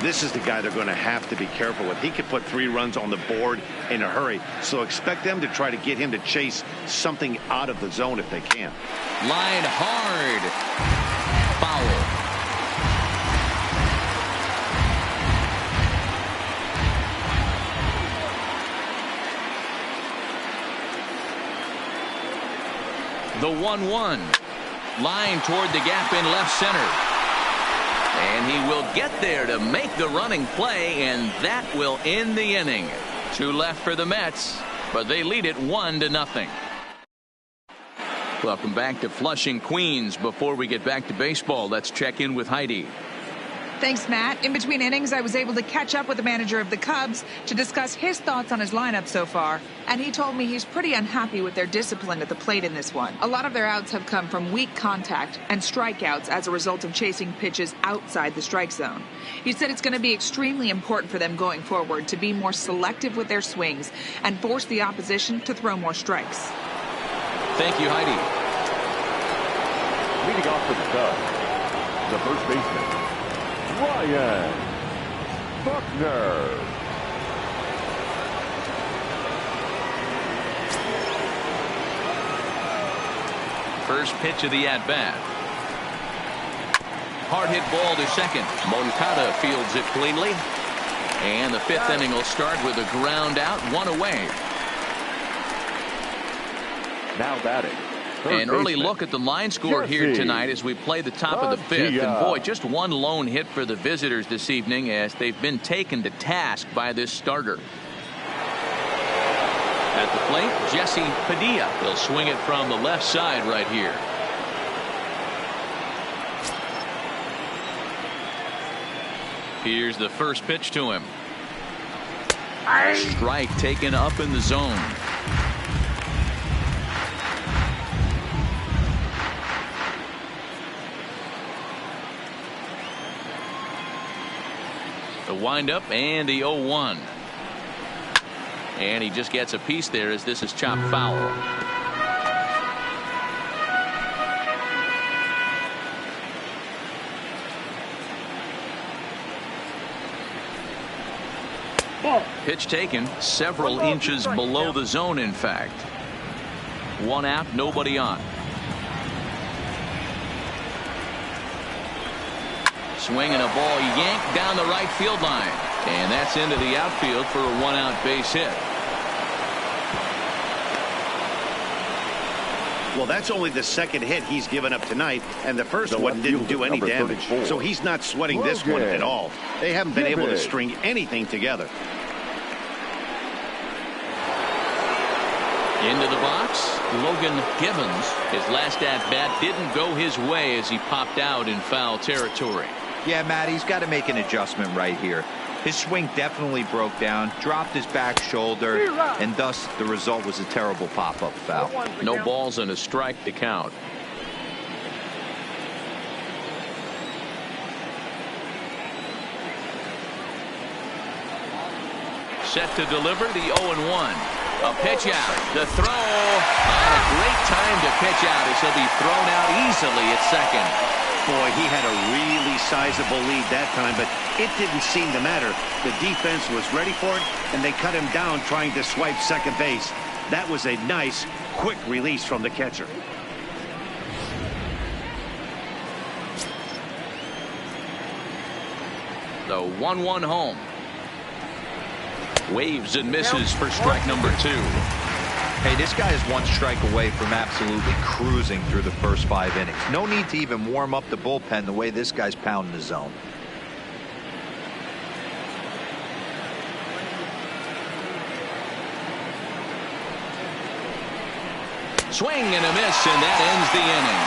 This is the guy they're going to have to be careful with. He could put 3 runs on the board in a hurry, so expect them to try to get him to chase something out of the zone if they can. Line hard. Foul. The 1-1. Line toward the gap in left center. And he will get there to make the running play, and that will end the inning. 2 left for the Mets, but they lead it 1-0. Welcome back to Flushing, Queens. Before we get back to baseball, let's check in with Heidi. Thanks, Matt. In between innings, I was able to catch up with the manager of the Cubs to discuss his thoughts on his lineup so far. And he told me he's pretty unhappy with their discipline at the plate in this one. A lot of their outs have come from weak contact and strikeouts as a result of chasing pitches outside the strike zone. He said it's going to be extremely important for them going forward to be more selective with their swings and force the opposition to throw more strikes. Thank you, Heidi. Leading off for the Cubs, the first baseman, Ryan Buckner. First pitch of the at-bat. Hard hit ball to second. Moncada fields it cleanly. And the fifth inning will start with a ground out, one away. Now batting. An early look at the line score here tonight as we play the top of the fifth. And boy, just one lone hit for the visitors this evening as they've been taken to task by this starter. At the plate, Jesse Padilla. He'll swing it from the left side right here. Here's the first pitch to him. Strike taken up in the zone. The windup and the 0-1. And he just gets a piece there as this is chopped foul. Pitch taken several inches below the zone, in fact. One out, nobody on. Swinging a ball yanked down the right field line. And that's into the outfield for a one-out base hit. Well, that's only the second hit he's given up tonight, and the first one didn't do any damage. So he's not sweating this one at all. They haven't been able to string anything together. Into the box, Logan Givens. His last at-bat didn't go his way as he popped out in foul territory. Yeah, Matt, he's got to make an adjustment right here. His swing definitely broke down, dropped his back shoulder, and thus the result was a terrible pop-up foul. No balls and a strike to count. Set to deliver the 0-1. A pitch out. The throw. A great time to pitch out as he'll be thrown out easily at second. Boy, he had a really sizable lead that time, but it didn't seem to matter. The defense was ready for it, and they cut him down trying to swipe second base. That was a nice, quick release from the catcher. The 1-1 home. Waves and misses for strike number 2. Hey, this guy is one strike away from absolutely cruising through the first 5 innings. No need to even warm up the bullpen the way this guy's pounding the zone. Swing and a miss, and that ends the inning.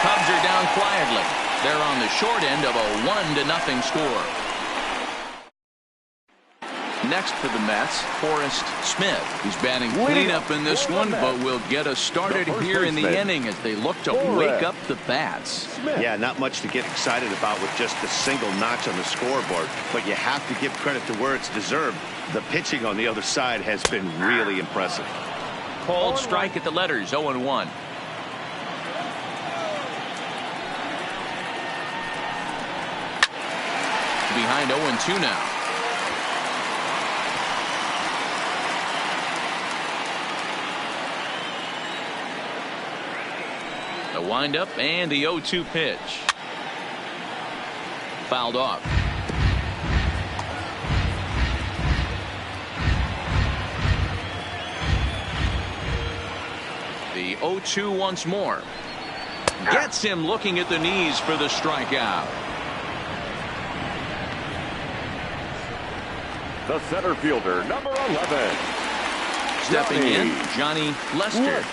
Cubs are down quietly. They're on the short end of a 1-0 score. Next for the Mets, Forrest Smith. He's batting cleanup in this one, but will get us started here in the inning as they look to wake up the bats. Yeah, not much to get excited about with just a single notch on the scoreboard, but you have to give credit to where it's deserved. The pitching on the other side has been really impressive. Called strike at the letters, 0-1. Behind 0-2 now. The windup and the 0-2 pitch. Fouled off. The 0-2 once more. Gets him looking at the knees for the strikeout. The center fielder, number 11. Stepping in, Johnny Lester.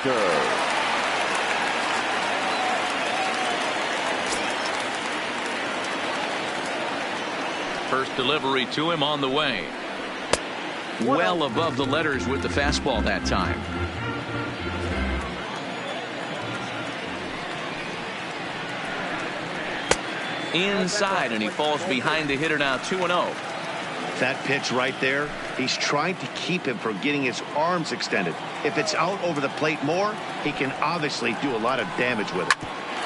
First delivery to him on the way. Well above the letters with the fastball that time. Inside, and he falls behind the hitter now 2-0. That pitch right there, he's trying to keep him from getting his arms extended. If it's out over the plate more, he can obviously do a lot of damage with it.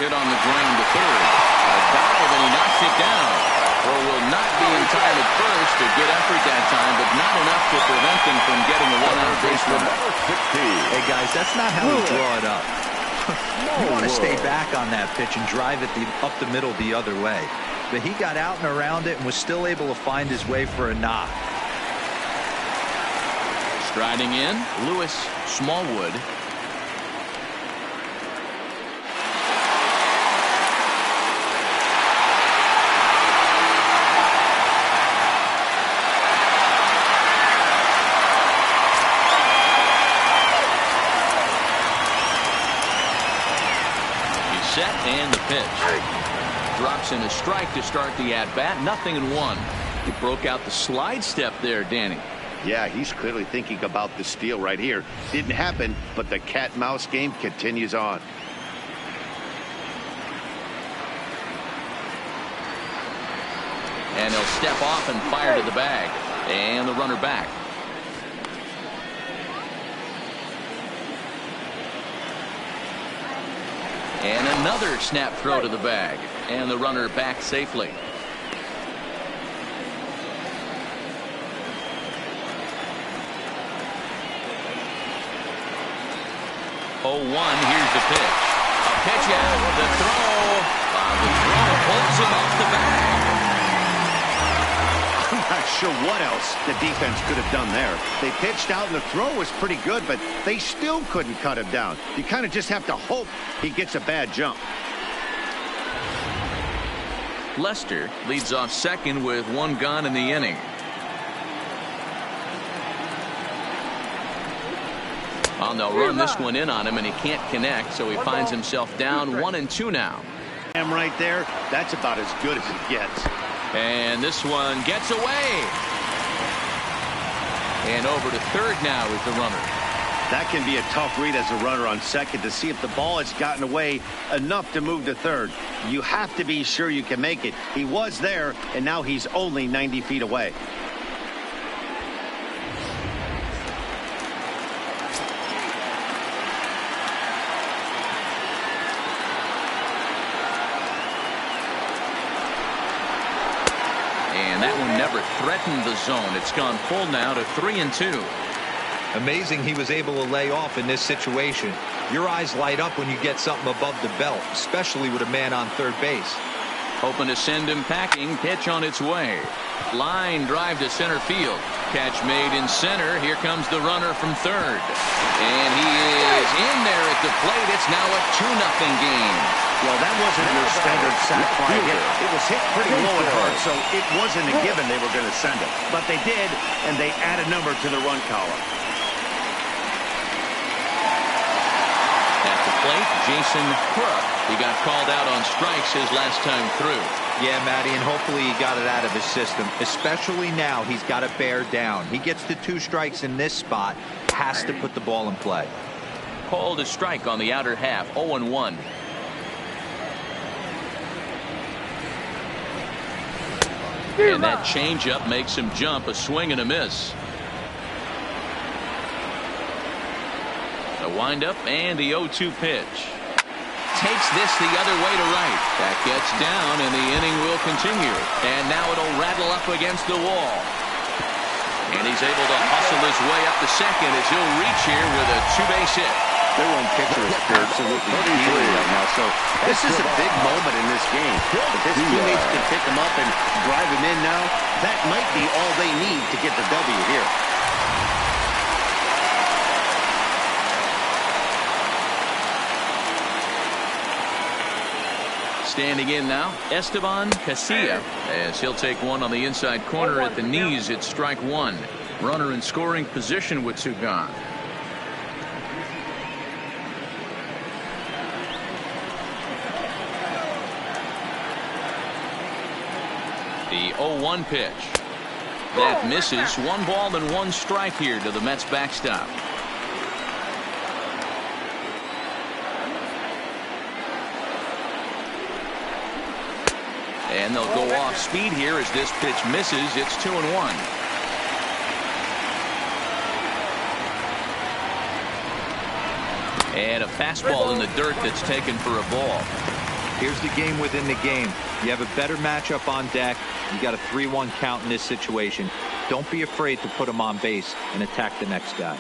Hit on the ground to third. A dive, and he knocks it down. Or will not be in time at first. A good effort that time, but not enough to prevent them from getting a one-out base runner. Hey, guys, that's not how you draw it up. You want to stay back on that pitch and drive it up the middle the other way. But he got out and around it and was still able to find his way for a knock. Striding in, Lewis Smallwood. Set and the pitch. Drops in a strike to start the at-bat. 0-1. He broke out the slide step there, Danny. Yeah, he's clearly thinking about the steal right here. Didn't happen, but the cat-mouse game continues on. And he'll step off and fire to the bag. And the runner back. And another snap throw to the bag. And the runner back safely. Oh, 1. Here's the pitch. A pitch out. The throw. The throw pulls him off the bag. I'm not sure what else the defense could have done there. They pitched out and the throw was pretty good, but they still couldn't cut him down. You kind of just have to hope he gets a bad jump. Lester leads off second with 1 gone in the inning. Well, they'll run this one in on him, and he can't connect, so he finds himself down 1-2 now. And right there, that's about as good as it gets. And this one gets away. And over to third now is the runner. That can be a tough read as a runner on second to see if the ball has gotten away enough to move to third. You have to be sure you can make it. He was there, and now he's only 90 feet away. And that one never threatened the zone. It's gone full now to 3-2. Amazing he was able to lay off in this situation. Your eyes light up when you get something above the belt, especially with a man on third base. Hoping to send him packing. Pitch on its way. Line drive to center field. Catch made in center. Here comes the runner from third. And he is in there at the plate. It's now a 2-0 game. Well, that wasn't their standard sac fly hit. It was hit pretty low and hard, so it wasn't a given they were going to send it. But they did, and they add a number to the run column. At the plate, Jason Crook. He got called out on strikes his last time through. Yeah, Matty, and hopefully he got it out of his system. Especially now, he's got to bear down. He gets the 2 strikes in this spot, has to put the ball in play. Called a strike on the outer half, 0-1. And that changeup makes him jump. A swing and a miss. The windup and the 0-2 pitch. Takes this the other way to right. That gets down, and the inning will continue. And now it'll rattle up against the wall. And he's able to hustle his way up to second as he'll reach here with a 2-base hit. Their own pitcher is absolutely dealing right now. So this is a big moment in this game. If his teammates can pick him up and drive him in now, that might be all they need to get the W here. Standing in now, Esteban Casilla, as he'll take one on the inside corner at the knees. It's strike 1. Runner in scoring position with 2 gone. The 0-1 pitch. That misses. 1 ball and 1 strike here to the Mets backstop. And they'll go off speed here as this pitch misses. It's 2-1. And a fastball in the dirt that's taken for a ball. Here's the game within the game. You have a better matchup on deck. You got a 3-1 count in this situation. Don't be afraid to put him on base and attack the next guy.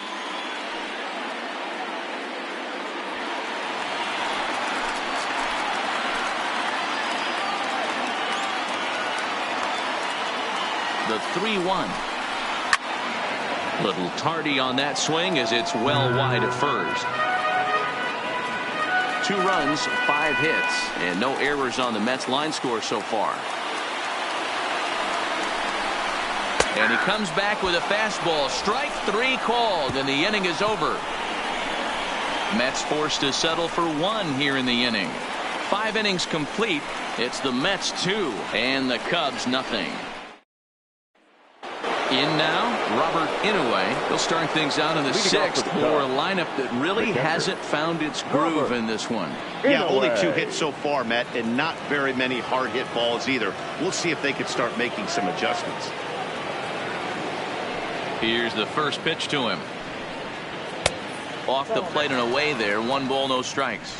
The 3-1. Little tardy on that swing as it's well wide of first. 2 runs, 5 hits, and no errors on the Mets line score so far. And he comes back with a fastball. Strike 3 called, and the inning is over. Mets forced to settle for 1 here in the inning. 5 innings complete. It's the Mets 2 and the Cubs nothing. In now, Robert Inouye. He'll start things out in the 6th for a lineup that really hasn't found its groove in this one. Yeah, only 2 hits so far, Matt, and not very many hard hit balls either. We'll see if they can start making some adjustments. Here's the first pitch to him. Off the plate and away there. 1 ball, no strikes.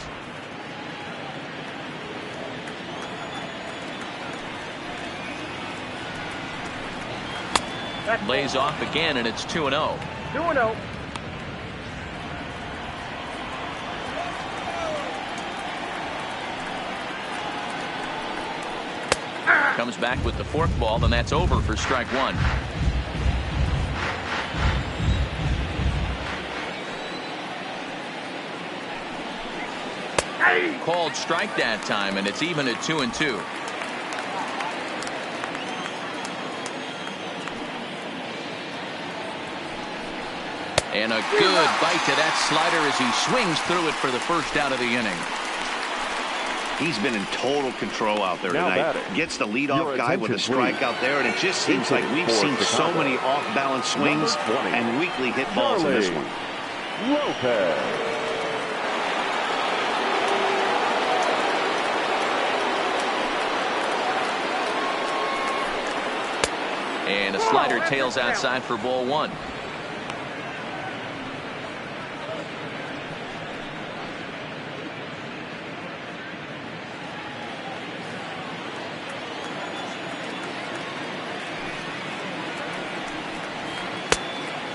Lays off again, and it's 2-0. 2-0. Comes back with the forkball, and that's over for strike 1. Called strike that time, and it's even at 2-2. And a good bite to that slider as he swings through it for the first out of the inning. He's been in total control out there Now tonight. batting. Gets the leadoff guy with a strikeout there, and it just seems like we've seen so many off-balance swings and weakly hit balls in this one. Lopez. And a slider tails outside for ball 1.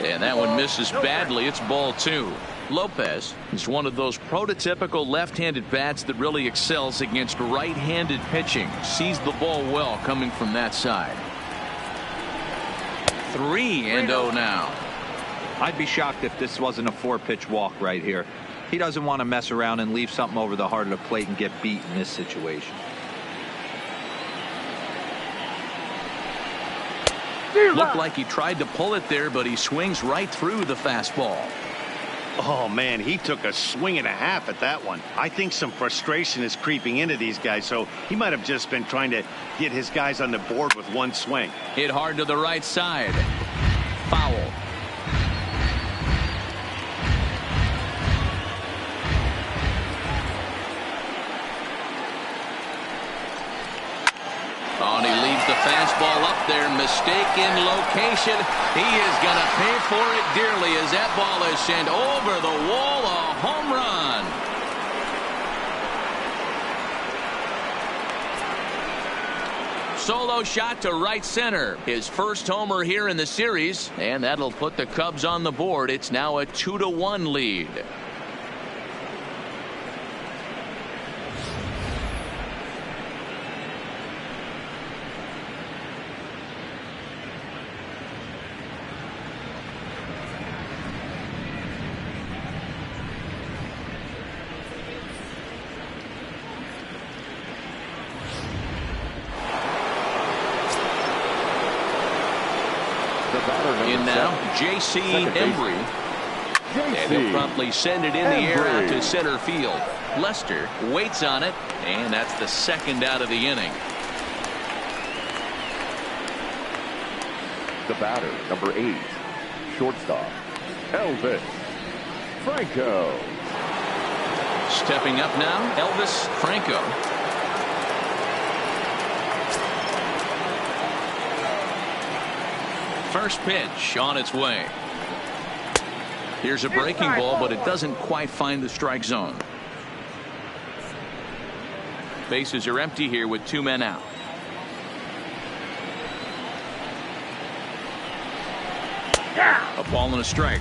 And that one misses badly. It's ball 2. Lopez is one of those prototypical left-handed bats that really excels against right-handed pitching. Sees the ball well coming from that side. 3-0 now. I'd be shocked if this wasn't a 4-pitch walk right here. He doesn't want to mess around and leave something over the heart of the plate and get beat in this situation. Looked like he tried to pull it there, but he swings right through the fastball. Oh, man, he took a swing and a half at that one. I think some frustration is creeping into these guys, so he might have just been trying to get his guys on the board with 1 swing. Hit hard to the right side. Foul. Oh, and he leaves the fastball up there. Mistake in location. He is going to pay for it dearly as that ball is sent over the wall. A home run. Solo shot to right center. His first homer here in the series, and that'll put the Cubs on the board. It's now a 2-1 lead. In now, J.C. Embry. And he'll promptly send it in the air out to center field. Lester waits on it, and that's the 2nd out of the inning. The batter, number 8, shortstop, Elvis Franco. Stepping up now, Elvis Franco. First pitch on its way. Here's a breaking ball, but it doesn't quite find the strike zone. Bases are empty here with 2 men out. A ball and a strike.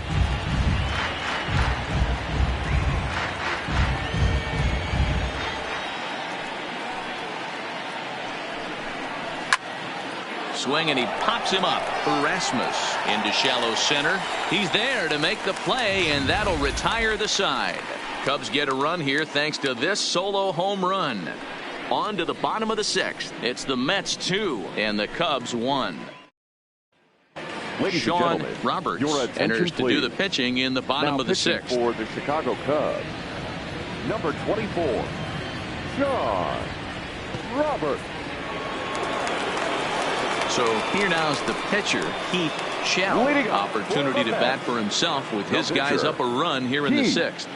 Swing, and he pops him up. Erasmus into shallow center. He's there to make the play, and that'll retire the side. Cubs get a run here thanks to this solo home run. On to the bottom of the 6th. It's the Mets 2 and the Cubs 1. Ladies Sean and gentlemen, Roberts your attention, enters to do the pitching in the bottom now of the pitching 6th. for the Chicago Cubs, number 24, Sean Roberts. So here now's the pitcher, Heath Shell. Opportunity to bat for himself with his guys up a run here in the 6th.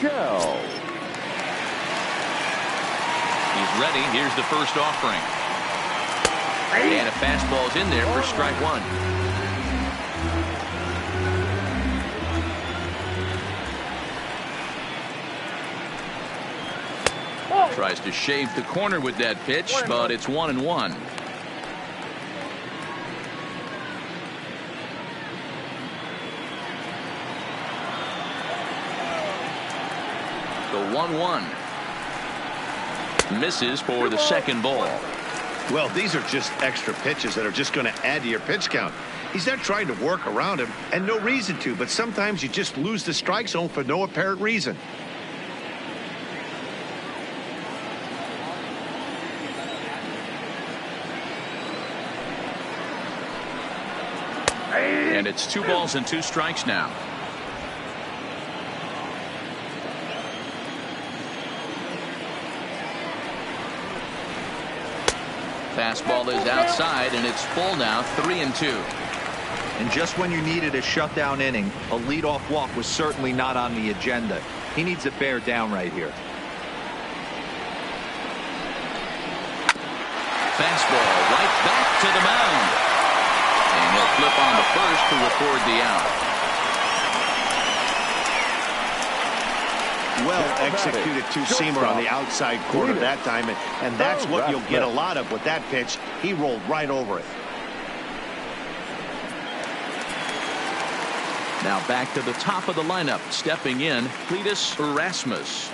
Shell. He's ready. Here's the first offering. And a fastball's in there for strike 1. Tries to shave the corner with that pitch, but it's 1-1. The 1-1. Misses for the second ball. Well, these are just extra pitches that are just going to add to your pitch count. He's not trying to work around him, and no reason to, but sometimes you just lose the strike zone for no apparent reason. And it's 2 balls and 2 strikes now. Fastball is outside, and it's full now, 3-2. And just when you needed a shutdown inning, a leadoff walk was certainly not on the agenda. He needs to bear down right here. Fastball right back to the mound. And he'll flip on the first to record the out. Well executed two-seamer on the outside corner that time, and that's what you'll get a lot of with that pitch. He rolled right over it. Now back to the top of the lineup. Stepping in, Cletus Erasmus.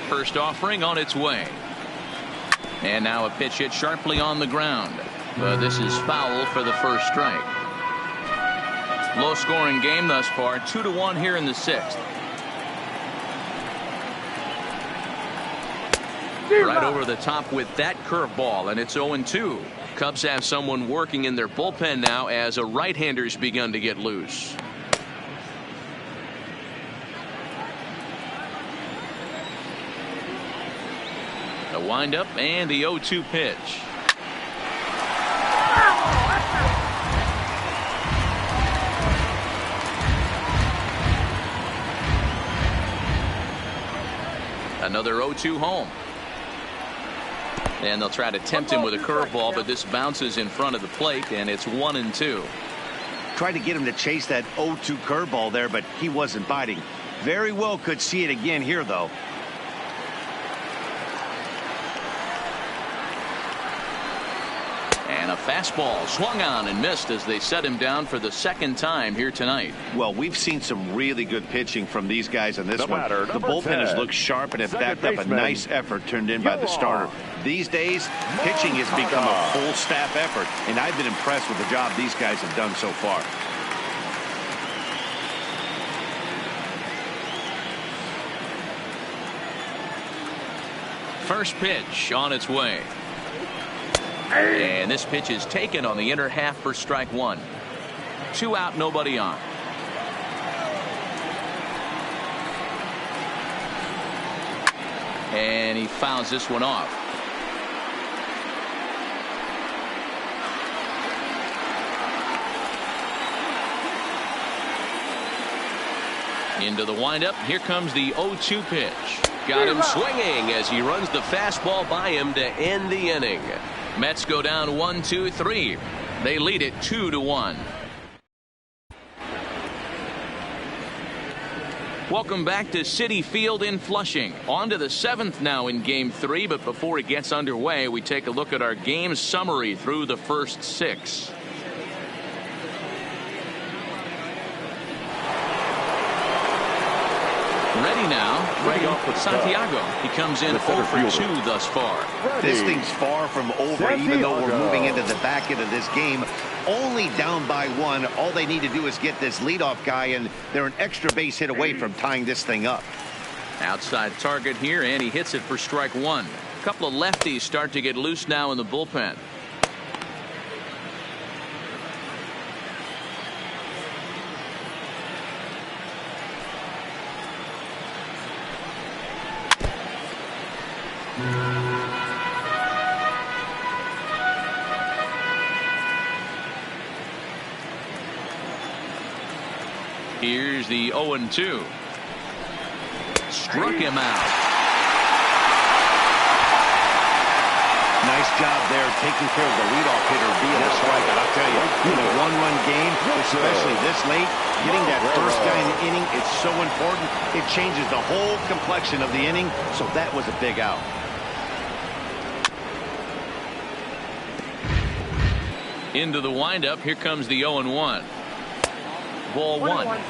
First offering on its way. And now a pitch hit sharply on the ground. But this is foul for the first strike. Low scoring game thus far, 2-1 here in the 6th. Right over the top with that curveball, and it's 0-2. Cubs have someone working in their bullpen now as a right-hander's begun to get loose. A windup and the 0-2 pitch. Another 0-2 home. And they'll try to tempt him with a curveball, but this bounces in front of the plate, and it's 1-2. Tried to get him to chase that 0-2 curveball there, but he wasn't biting. Very well could see it again here, though. And a fastball swung on and missed as they set him down for the second time here tonight. Well, we've seen some really good pitching from these guys on this one. The bullpen has looked sharp and have backed up a nice effort turned in by the starter. These days, pitching has become a full staff effort, and I've been impressed with the job these guys have done so far. First pitch on its way. And this pitch is taken on the inner half for strike 1. 2 out, nobody on. And he fouls this one off. Into the windup. Here comes the 0-2 pitch. Got him swinging as he runs the fastball by him to end the inning. Mets go down 1-2-3. They lead it 2-1. Welcome back to Citi Field in Flushing. On to the 7th now in Game 3, but before it gets underway, we take a look at our game summary through the first 6. Ready now, Santiago. He comes in 0 for 2 thus far. This thing's far from over, even though we're moving into the back end of this game. Only down by 1. All they need to do is get this leadoff guy, and they're an extra base hit away from tying this thing up. Outside target here, and he hits it for strike 1. A couple of lefties start to get loose now in the bullpen. Here's the 0-2. Struck him out. Nice job there taking care of the leadoff hitter via the strike. And I'll tell you, in a 1-run game, especially this late, getting that first guy in the inning is so important. It changes the whole complexion of the inning, so that was a big out. Into the windup. Here comes the 0-1. Ball 1.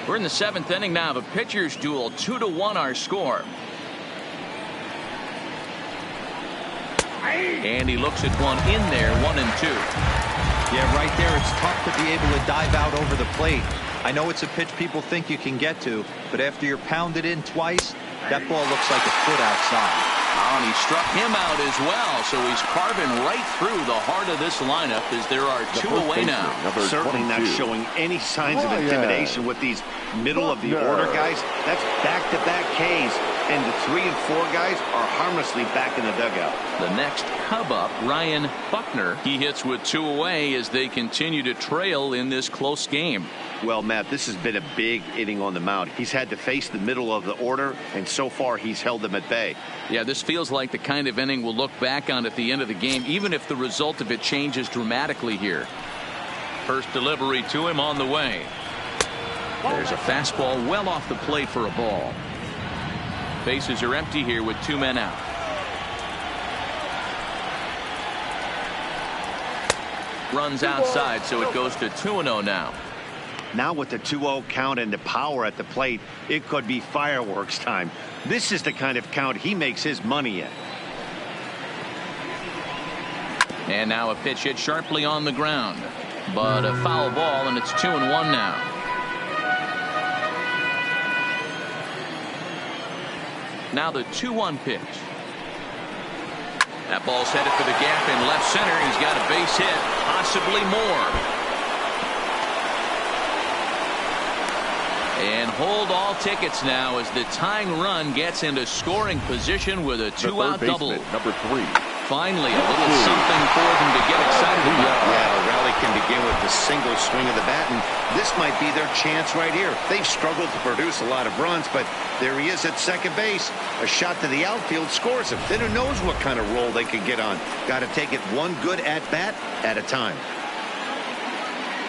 We're in the 7th inning now of a pitcher's duel. 2-1 our score. And he looks at one in there. 1-2. Yeah, right there. It's tough to be able to dive out over the plate. I know it's a pitch people think you can get to, but after you're pounded in twice, that ball looks like a foot outside. And he struck him out as well, so he's carving right through the heart of this lineup as there are 2 away now. Certainly not showing any signs of intimidation with these middle of the order guys. That's back-to-back Ks, and the 3 and 4 guys are harmlessly back in the dugout. The next Cub up, Ryan Buckner. He hits with 2 away as they continue to trail in this close game. Well, Matt, this has been a big inning on the mound. He's had to face the middle of the order, and so far he's held them at bay. Yeah, this feels like the kind of inning we'll look back on at the end of the game, even if the result of it changes dramatically here. First delivery to him on the way. There's a fastball well off the plate for a ball. Bases are empty here with 2 men out. Runs outside, so it goes to 2-0 now. Now with the 2-0 count and the power at the plate, it could be fireworks time. This is the kind of count he makes his money in. And now a pitch hit sharply on the ground, but a foul ball, and it's 2-1 now. Now the 2-1 pitch. That ball's headed for the gap in left center. He's got a base hit, possibly more. And hold all tickets now as the tying run gets into scoring position with a 2-out double. Number 3. Finally, a little something for them to get excited about. Yeah, the rally can begin with the single swing of the bat, and this might be their chance right here. They've struggled to produce a lot of runs, but there he is at second base. A shot to the outfield scores him. Then who knows what kind of roll they can get on. Got to take it one good at-bat at a time.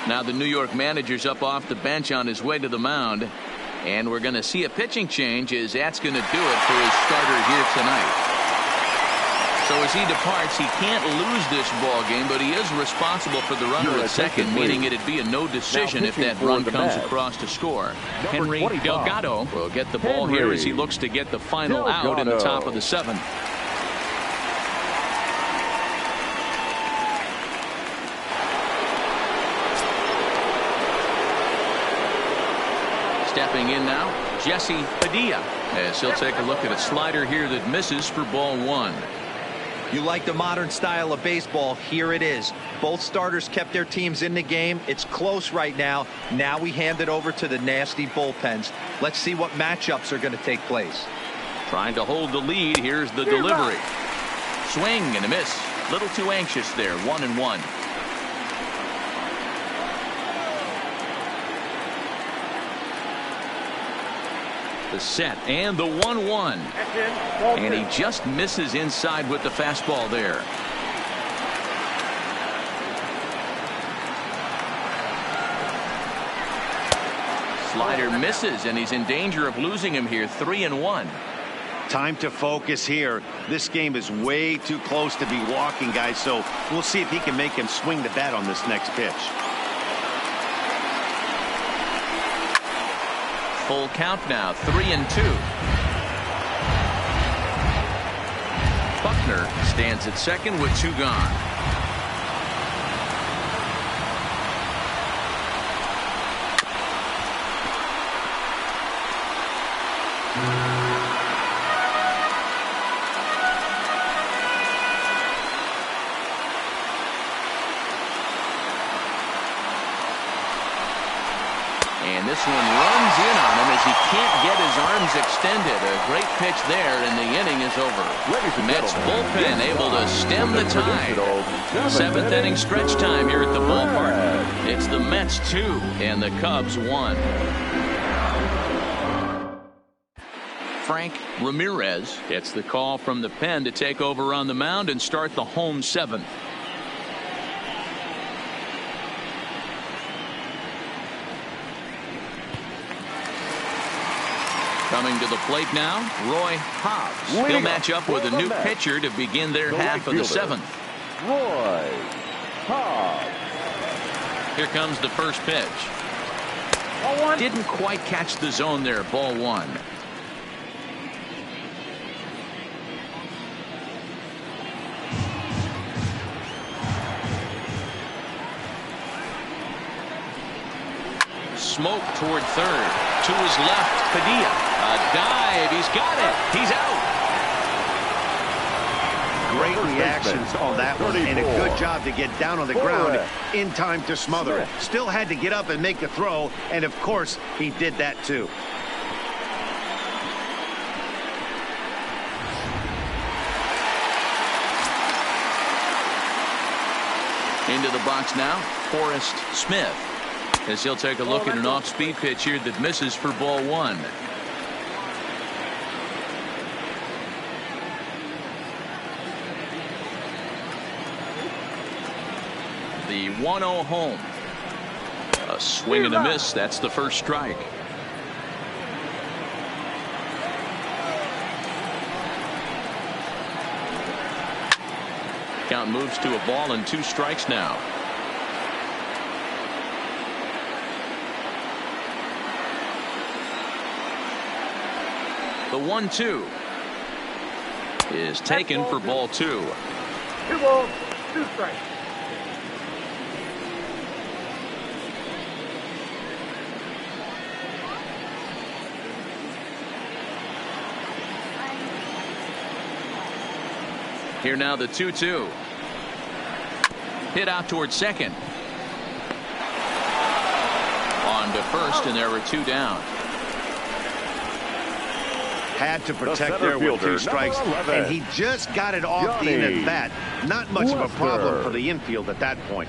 Now the New York manager's up off the bench on his way to the mound, and we're going to see a pitching change as that's going to do it for his starter here tonight. So as he departs, he can't lose this ball game, but he is responsible for the runner at second, meaning it'd be a no decision if that run comes across to score. Henry Delgado will get the ball here as he looks to get the final out in the top of the 7th. Stepping in now, Jesse Padilla, as he'll take a look at a slider here that misses for ball 1. You like the modern style of baseball? Here it is. Both starters kept their teams in the game. It's close right now. Now we hand it over to the nasty bullpens. Let's see what matchups are going to take place. Trying to hold the lead. Here's the delivery. Swing and a miss. Little too anxious there. 1-1. The set and the 1-1. And he just misses inside with the fastball there. Slider misses, and he's in danger of losing him here. 3-1. Time to focus here. This game is way too close to be walking, guys, so we'll see if he can make him swing the bat on this next pitch. Full count now, 3-2. Buckner stands at second with 2 gone. And this one runs in on him as he can't get his arms extended. A great pitch there, and the inning is over. Mets bullpen able to stem the tide. 7th inning stretch time here at the ballpark. It's the Mets 2 and the Cubs 1. Frank Ramirez gets the call from the pen to take over on the mound and start the home 7th. Coming to the plate now, Roy Hobbs. He'll match up with a new pitcher to begin their half of the 7th. Roy Hobbs. Here comes the first pitch. Didn't quite catch the zone there. Ball 1. Smoke toward third. To his left, Padilla. A dive. He's got it. He's out. Great reactions on that one, and a good job to get down on the ground in time to smother it. Still had to get up and make the throw, and of course, he did that too. Into the box now, Forrest Smith. As he'll take a look at an off-speed pitch here that misses for ball 1. The 1-0 home. A swing and a miss. That's the first strike. Count moves to a ball and 2 strikes now. The 1-2 is taken for ball 2. 2 balls, 2 strikes. Here now the 2-2. Hit out towards second. On to first, and there were 2 down. Had to protect there with 2 strikes, and he just got it off the end of the bat. Not much of a problem for the infield at that point.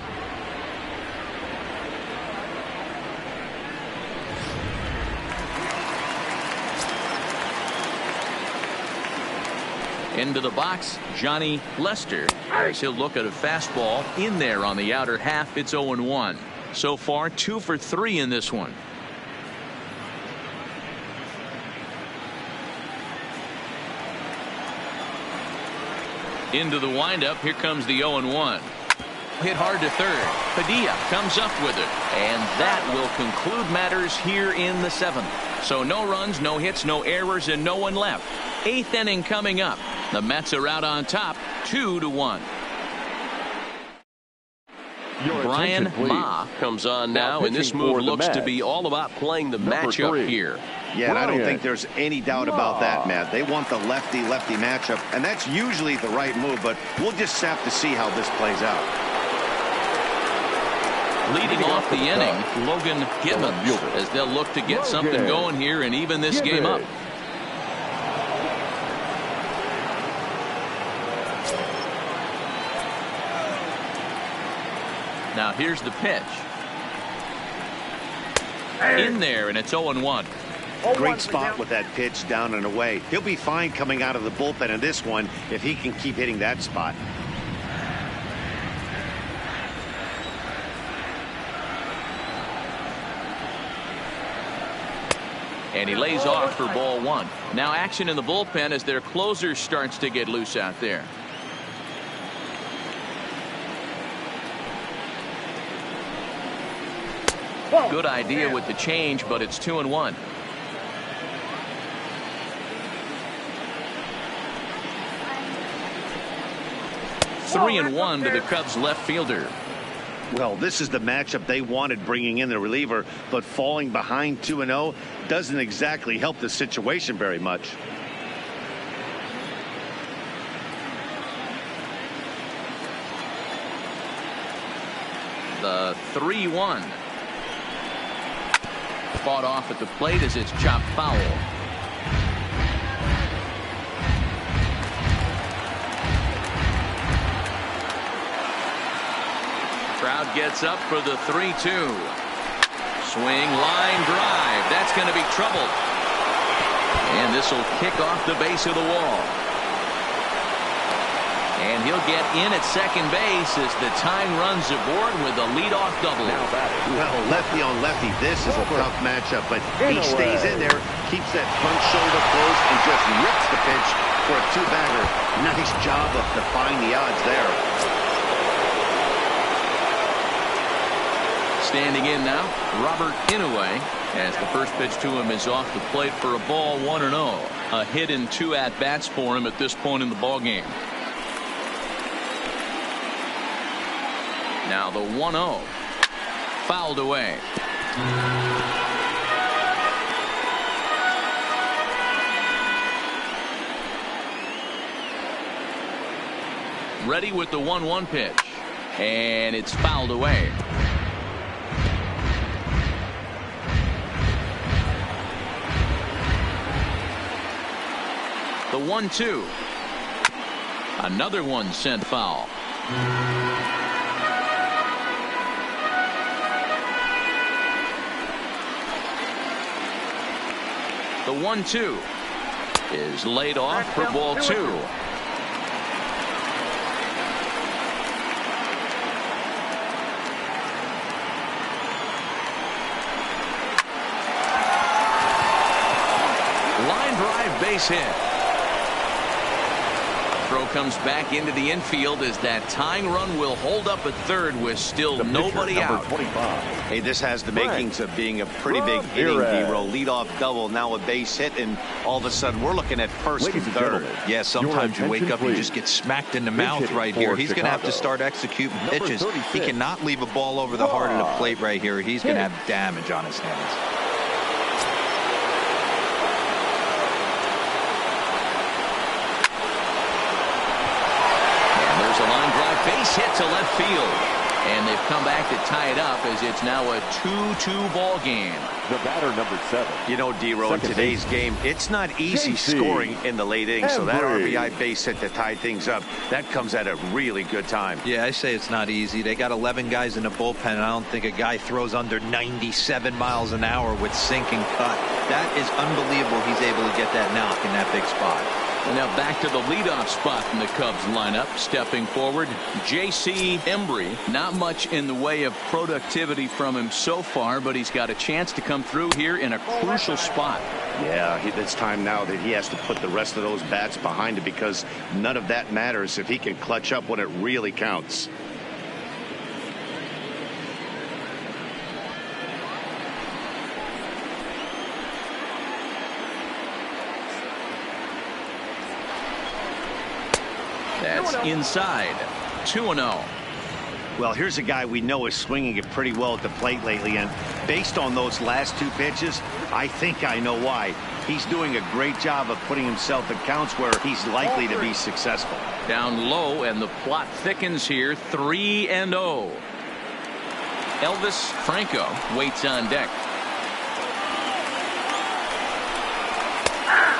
Into the box, Johnny Lester. As he'll look at a fastball in there on the outer half. It's 0-1. So far 2 for 3 in this one. Into the windup. Here comes the 0-1. Hit hard to third. Padilla comes up with it. And that will conclude matters here in the 7th. So no runs, no hits, no errors, and no one left. 8th inning coming up. The Mets are out on top, 2-1. Brian Ma comes on now, and this move looks to be all about playing the matchup here. Yeah, and I don't think there's any doubt about that, Matt. They want the lefty-lefty matchup, and that's usually the right move, but we'll just have to see how this plays out. Leading off the inning, Logan Gibbons, as they'll look to get something going here and even this game up. Now here's the pitch. In there, and it's 0-1. Great spot with that pitch down and away. He'll be fine coming out of the bullpen in this one if he can keep hitting that spot. And he lays off for ball one. Now action in the bullpen as their closer starts to get loose out there. Good idea with the change, but it's 2-1. Three and one to the Cubs left fielder. Well, this is the matchup they wanted, bringing in the reliever, but falling behind 2-0 doesn't exactly help the situation very much. The 3-1. Fought off at the plate as it's chopped foul. Crowd gets up for the 3-2. Swing, line drive. That's going to be trouble. And this will kick off the base of the wall. And he'll get in at second base as the tying runs aboard with a leadoff double. Well, lefty on lefty, this is a tough matchup, but he stays in there, keeps that front shoulder close, and just rips the pitch for a two-bagger. Nice job of defying the odds there. Standing in now, Robert Inouye, as the first pitch to him is off the plate for a ball, 1-0. A hit in 2 at-bats for him at this point in the ballgame. Now the 1-0. Fouled away. Ready with the 1-1 pitch. And it's fouled away. The 1-2. Another one sent foul. The 1-2 is laid off for ball 2. Line drive, base hit. Throw comes back into the infield as that tying run will hold up at third with still nobody out. 25. Hey, this has the makings of being a pretty big inning, D-roll. Leadoff double, now a base hit, and all of a sudden we're looking at first and third. Yeah, sometimes you wake up and you just get smacked in the mouth right here. He's going to have to start executing pitches. He cannot leave a ball over the heart of the plate right here. He's going to have damage on his hands. Base hit to left field, and they've come back to tie it up as it's now a 2-2 ball game. The batter, number 7. You know, D-Row, in today's game, it's not easy scoring in the late innings, so that RBI base hit to tie things up, that comes at a really good time. Yeah, I say it's not easy. They got 11 guys in the bullpen, and I don't think a guy throws under 97 miles an hour with sink and cut. That is unbelievable he's able to get that knock in that big spot. And now back to the leadoff spot in the Cubs lineup. Stepping forward, J.C. Embry. Not much in the way of productivity from him so far, but he's got a chance to come through here in a crucial spot. Yeah, it's time now that he has to put the rest of those bats behind it, because none of that matters if he can clutch up when it really counts. That's inside. 2-0. Well, here's a guy we know is swinging it pretty well at the plate lately, and based on those last 2 pitches, I think I know why. He's doing a great job of putting himself in counts where he's likely to be successful. Down low, and the plot thickens here. 3-0. Elvis Franco waits on deck.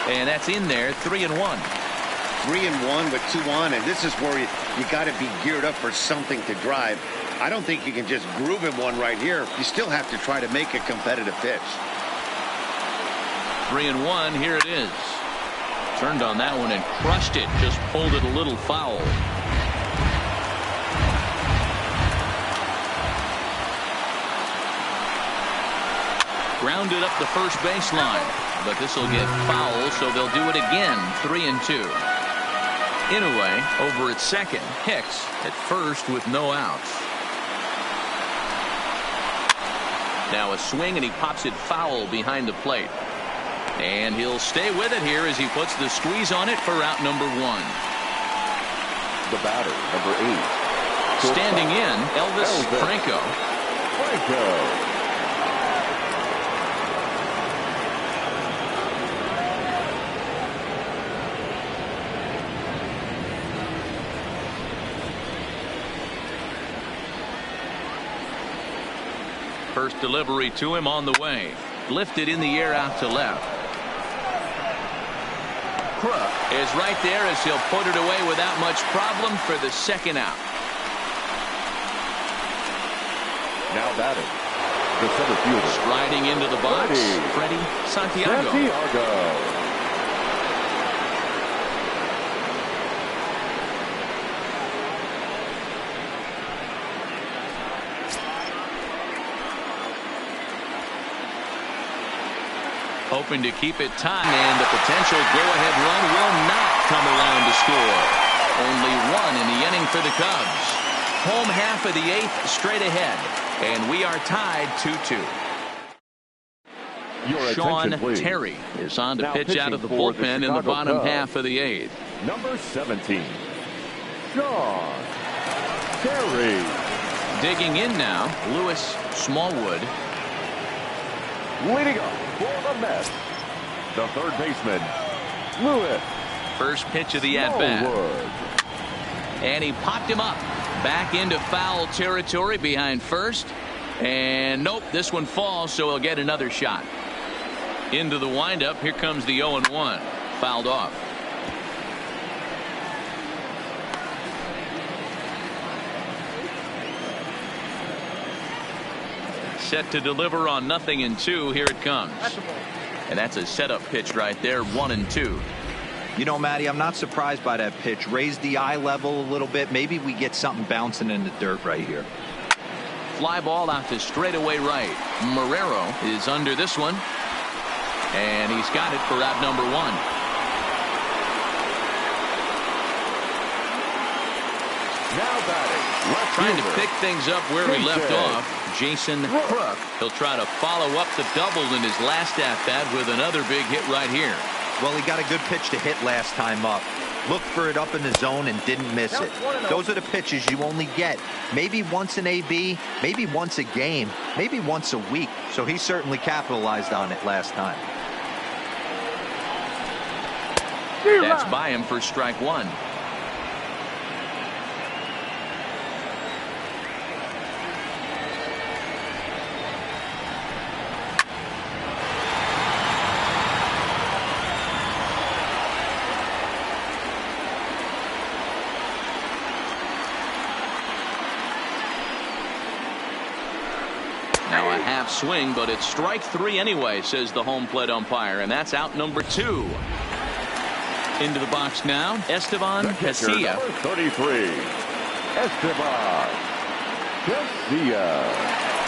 And that's in there. 3-1. 3-1 with 2 on, and this is where you got to be geared up for something to drive. I don't think you can just groove him one right here. You still have to try to make a competitive pitch. 3-1. Here it is. Turned on that one and crushed it. Just pulled it a little foul. Grounded up the first baseline, but this will get foul, so they'll do it again. 3-2. Inouye over at second. Hicks at first with no outs. Now a swing, and he pops it foul behind the plate. And he'll stay with it here as he puts the squeeze on it for out number 1. The batter, number 8. Standing in, Elvis Franco. First delivery to him on the way. Lifted in the air out to left. Crook is right there as he'll put it away without much problem for the second out. Now batting, the center fielder. Striding into the box, Freddie Santiago. Hoping to keep it tied, and the potential go-ahead run will not come around to score. Only 1 in the inning for the Cubs. Home half of the 8th straight ahead, and we are tied 2-2. Sean Terry is on to pitch out of the bullpen in the bottom half of the 8th. Number 17, Sean Terry. Digging in now, Lewis Smallwood. Leading up for the Mets, the third baseman, Lewis. First pitch of the at-bat. And he popped him up. Back into foul territory behind first. And nope, this one falls, so he'll get another shot. Into the windup. Here comes the 0-1. Fouled off. Set to deliver on 0-2. Here it comes. And that's a setup pitch right there. 1-2. You know, Matty, I'm not surprised by that pitch. Raise the eye level a little bit. Maybe we get something bouncing in the dirt right here. Fly ball out to straightaway right. Marrero is under this one. And he's got it for out number 1. Now batting, left Trying to fielder, pick things up where we left off. Jason Crook. He'll try to follow up the double in his last at-bat with another big hit right here. Well, he got a good pitch to hit last time up. Looked for it up in the zone and didn't miss it. Those are the pitches you only get maybe once in AB, maybe once a game, maybe once a week. So he certainly capitalized on it last time. That's by him for strike 1. Now a half swing, but it's strike 3 anyway, says the home plate umpire, and that's out number 2. Into the box now, Esteban Casilla. 33, Esteban Casilla.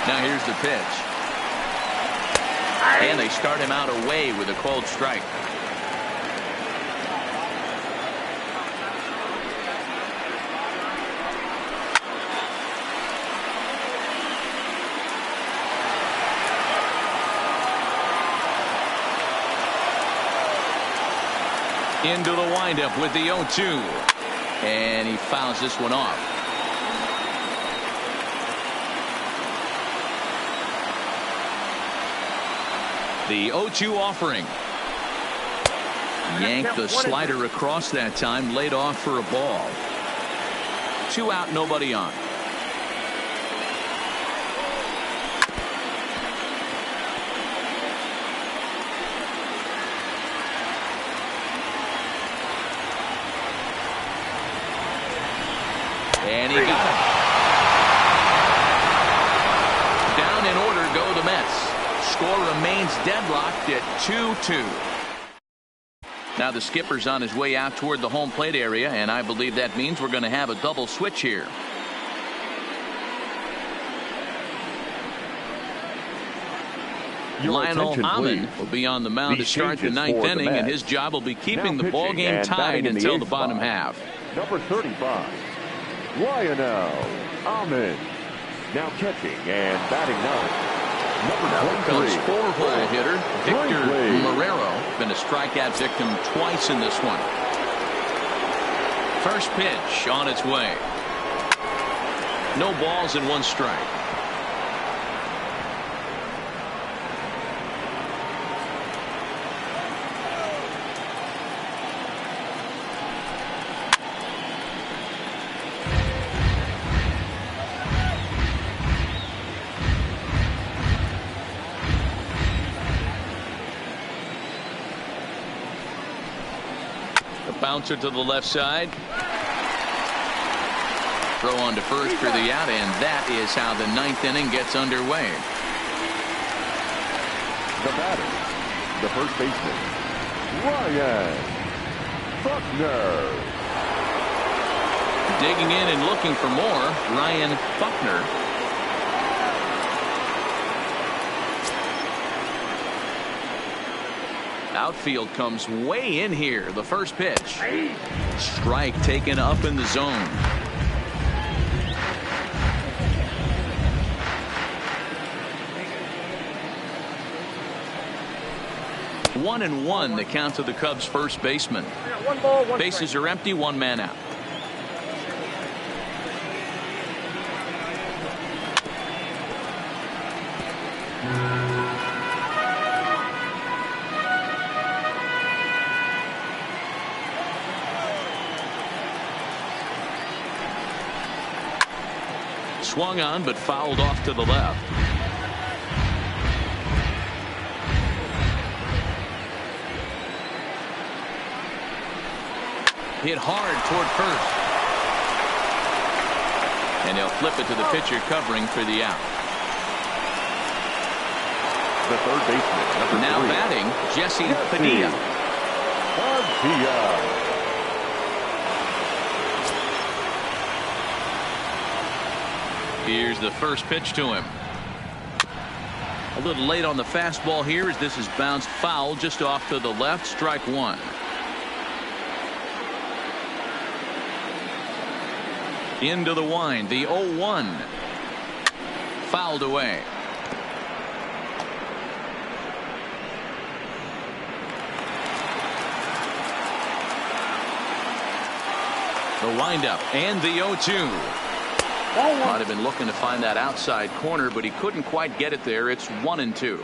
Now here's the pitch. And they start him out away with a called strike. Into the windup with the 0-2. And he fouls this one off. The 0-2 offering. Yanked the slider across that time, laid off for a ball. 2 out, nobody on. And he got it. Down in order go the Mets. Score remains deadlocked at 2-2. Now the skipper's on his way out toward the home plate area, and I believe that means we're going to have a double switch here. Lionel Hammond will be on the mound to start the 9th inning, and his job will be keeping the ball game tied until the bottom half. Number 35, Lionel Hammond. Now catching and batting 9. Now comes 4-hole hitter Victor Marrero. Been a strikeout victim twice in this one. First pitch on its way. No balls and 1 strike. Bouncer to the left side. Throw on to first for the out, and that is how the 9th inning gets underway. The batter, the first baseman, Ryan Buckner. Digging in and looking for more, Ryan Buckner. Outfield comes way in here. The first pitch. Strike taken up in the zone. One and one, the count to the Cubs' first baseman. Bases are empty, 1 man out. Swung on but fouled off to the left. Hit hard toward first. And he'll flip it to the pitcher covering for the out. The third baseman. Now 3. batting, Jesse Padilla. Here's the first pitch to him. A little late on the fastball here as this is bounced foul just off to the left. Strike 1. Into the wind. The 0-1. Fouled away. The windup and the 0-2. Might have been looking to find that outside corner, but he couldn't quite get it there. It's 1-2.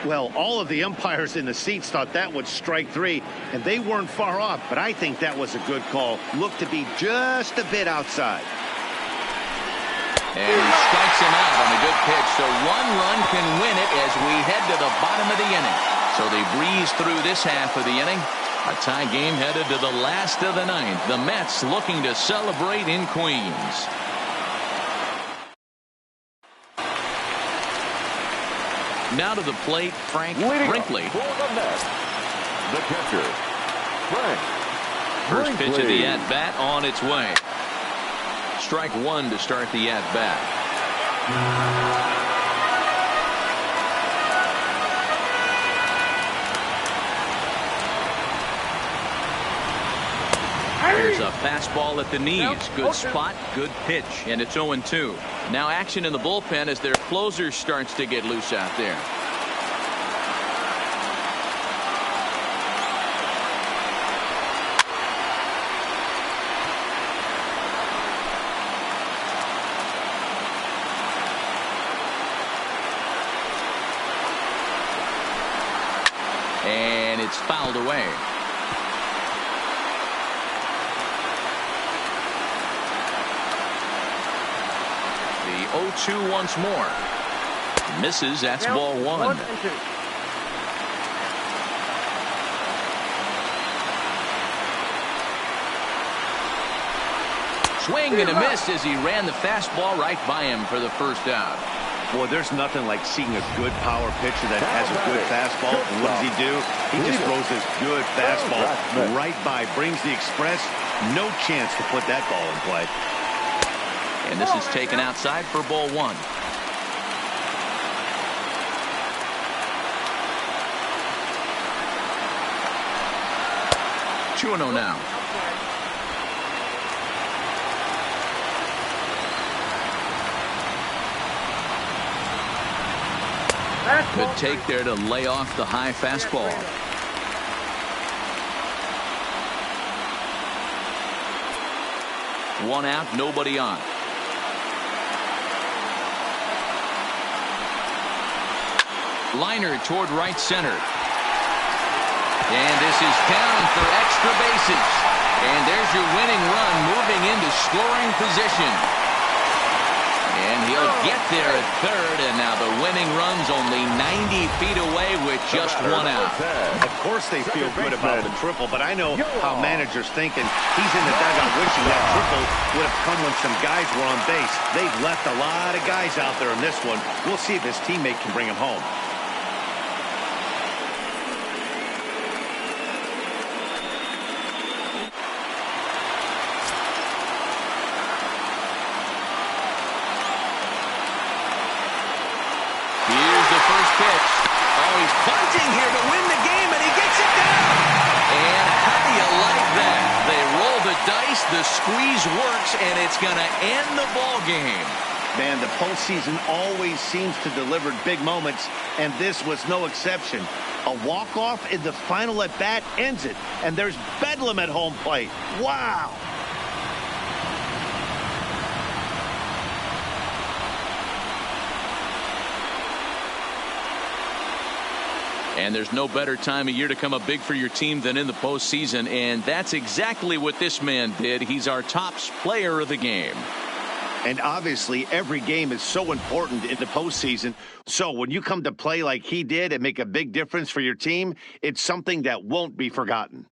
Well, all of the umpires in the seats thought that was strike 3, and they weren't far off, but I think that was a good call. Looked to be just a bit outside. And he strikes him out on a good pitch, so 1 run can win it as we head to the bottom of the inning. So they breeze through this half of the inning. A tie game headed to the last of the 9th. The Mets looking to celebrate in Queens. Now to the plate, Frank Brinkley. For the Mets, the catcher, Frank First Brinkley. pitch of the at-bat on its way. Strike 1 to start the at-bat. There's a fastball at the knees. Good spot, good pitch, and it's 0-2. Now action in the bullpen as their closer starts to get loose out there. And it's fouled away. The 0-2 once more. Misses. That's ball one. Swing and a miss as he ran the fastball right by him for the first out. Boy, there's nothing like seeing a good power pitcher that has a good fastball. And what does he do? He just throws this good fastball right by, brings the express. No chance to put that ball in play. And this is taken outside for ball one. Two and 0 now. Good take there to lay off the high fastball. One out, nobody on. Liner toward right center. And this is down for extra bases. And there's your winning run moving into scoring position. And he'll get there at third, and now the winning run's only 90 feet away with just one out. Of course they feel good about the triple, but I know how managers thinking. He's in the dugout wishing that triple would have come when some guys were on base. They've left a lot of guys out there in this one. We'll see if his teammate can bring him home. Bunting here to win the game, and he gets it down. And how do you like that? They roll the dice, the squeeze works, and it's going to end the ball game. Man, the postseason always seems to deliver big moments, and this was no exception. A walk-off in the final at-bat ends it, and there's bedlam at home plate. Wow! And there's no better time of year to come up big for your team than in the postseason, and that's exactly what this man did. He's our top player of the game. And obviously, every game is so important in the postseason. So when you come to play like he did and make a big difference for your team, it's something that won't be forgotten.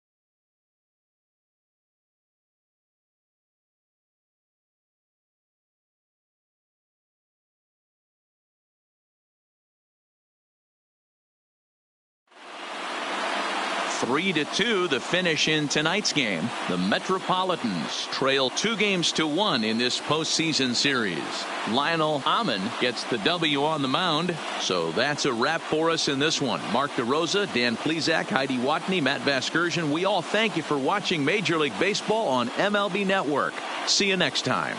Three to 2 the finish in tonight's game. The Metropolitans trail 2-1 in this postseason series. Lionel Amon gets the W on the mound. So that's a wrap for us in this one. Mark DeRosa, Dan Plesac, Heidi Watney, Matt Vasgersian. We all thank you for watching Major League Baseball on MLB Network. See you next time.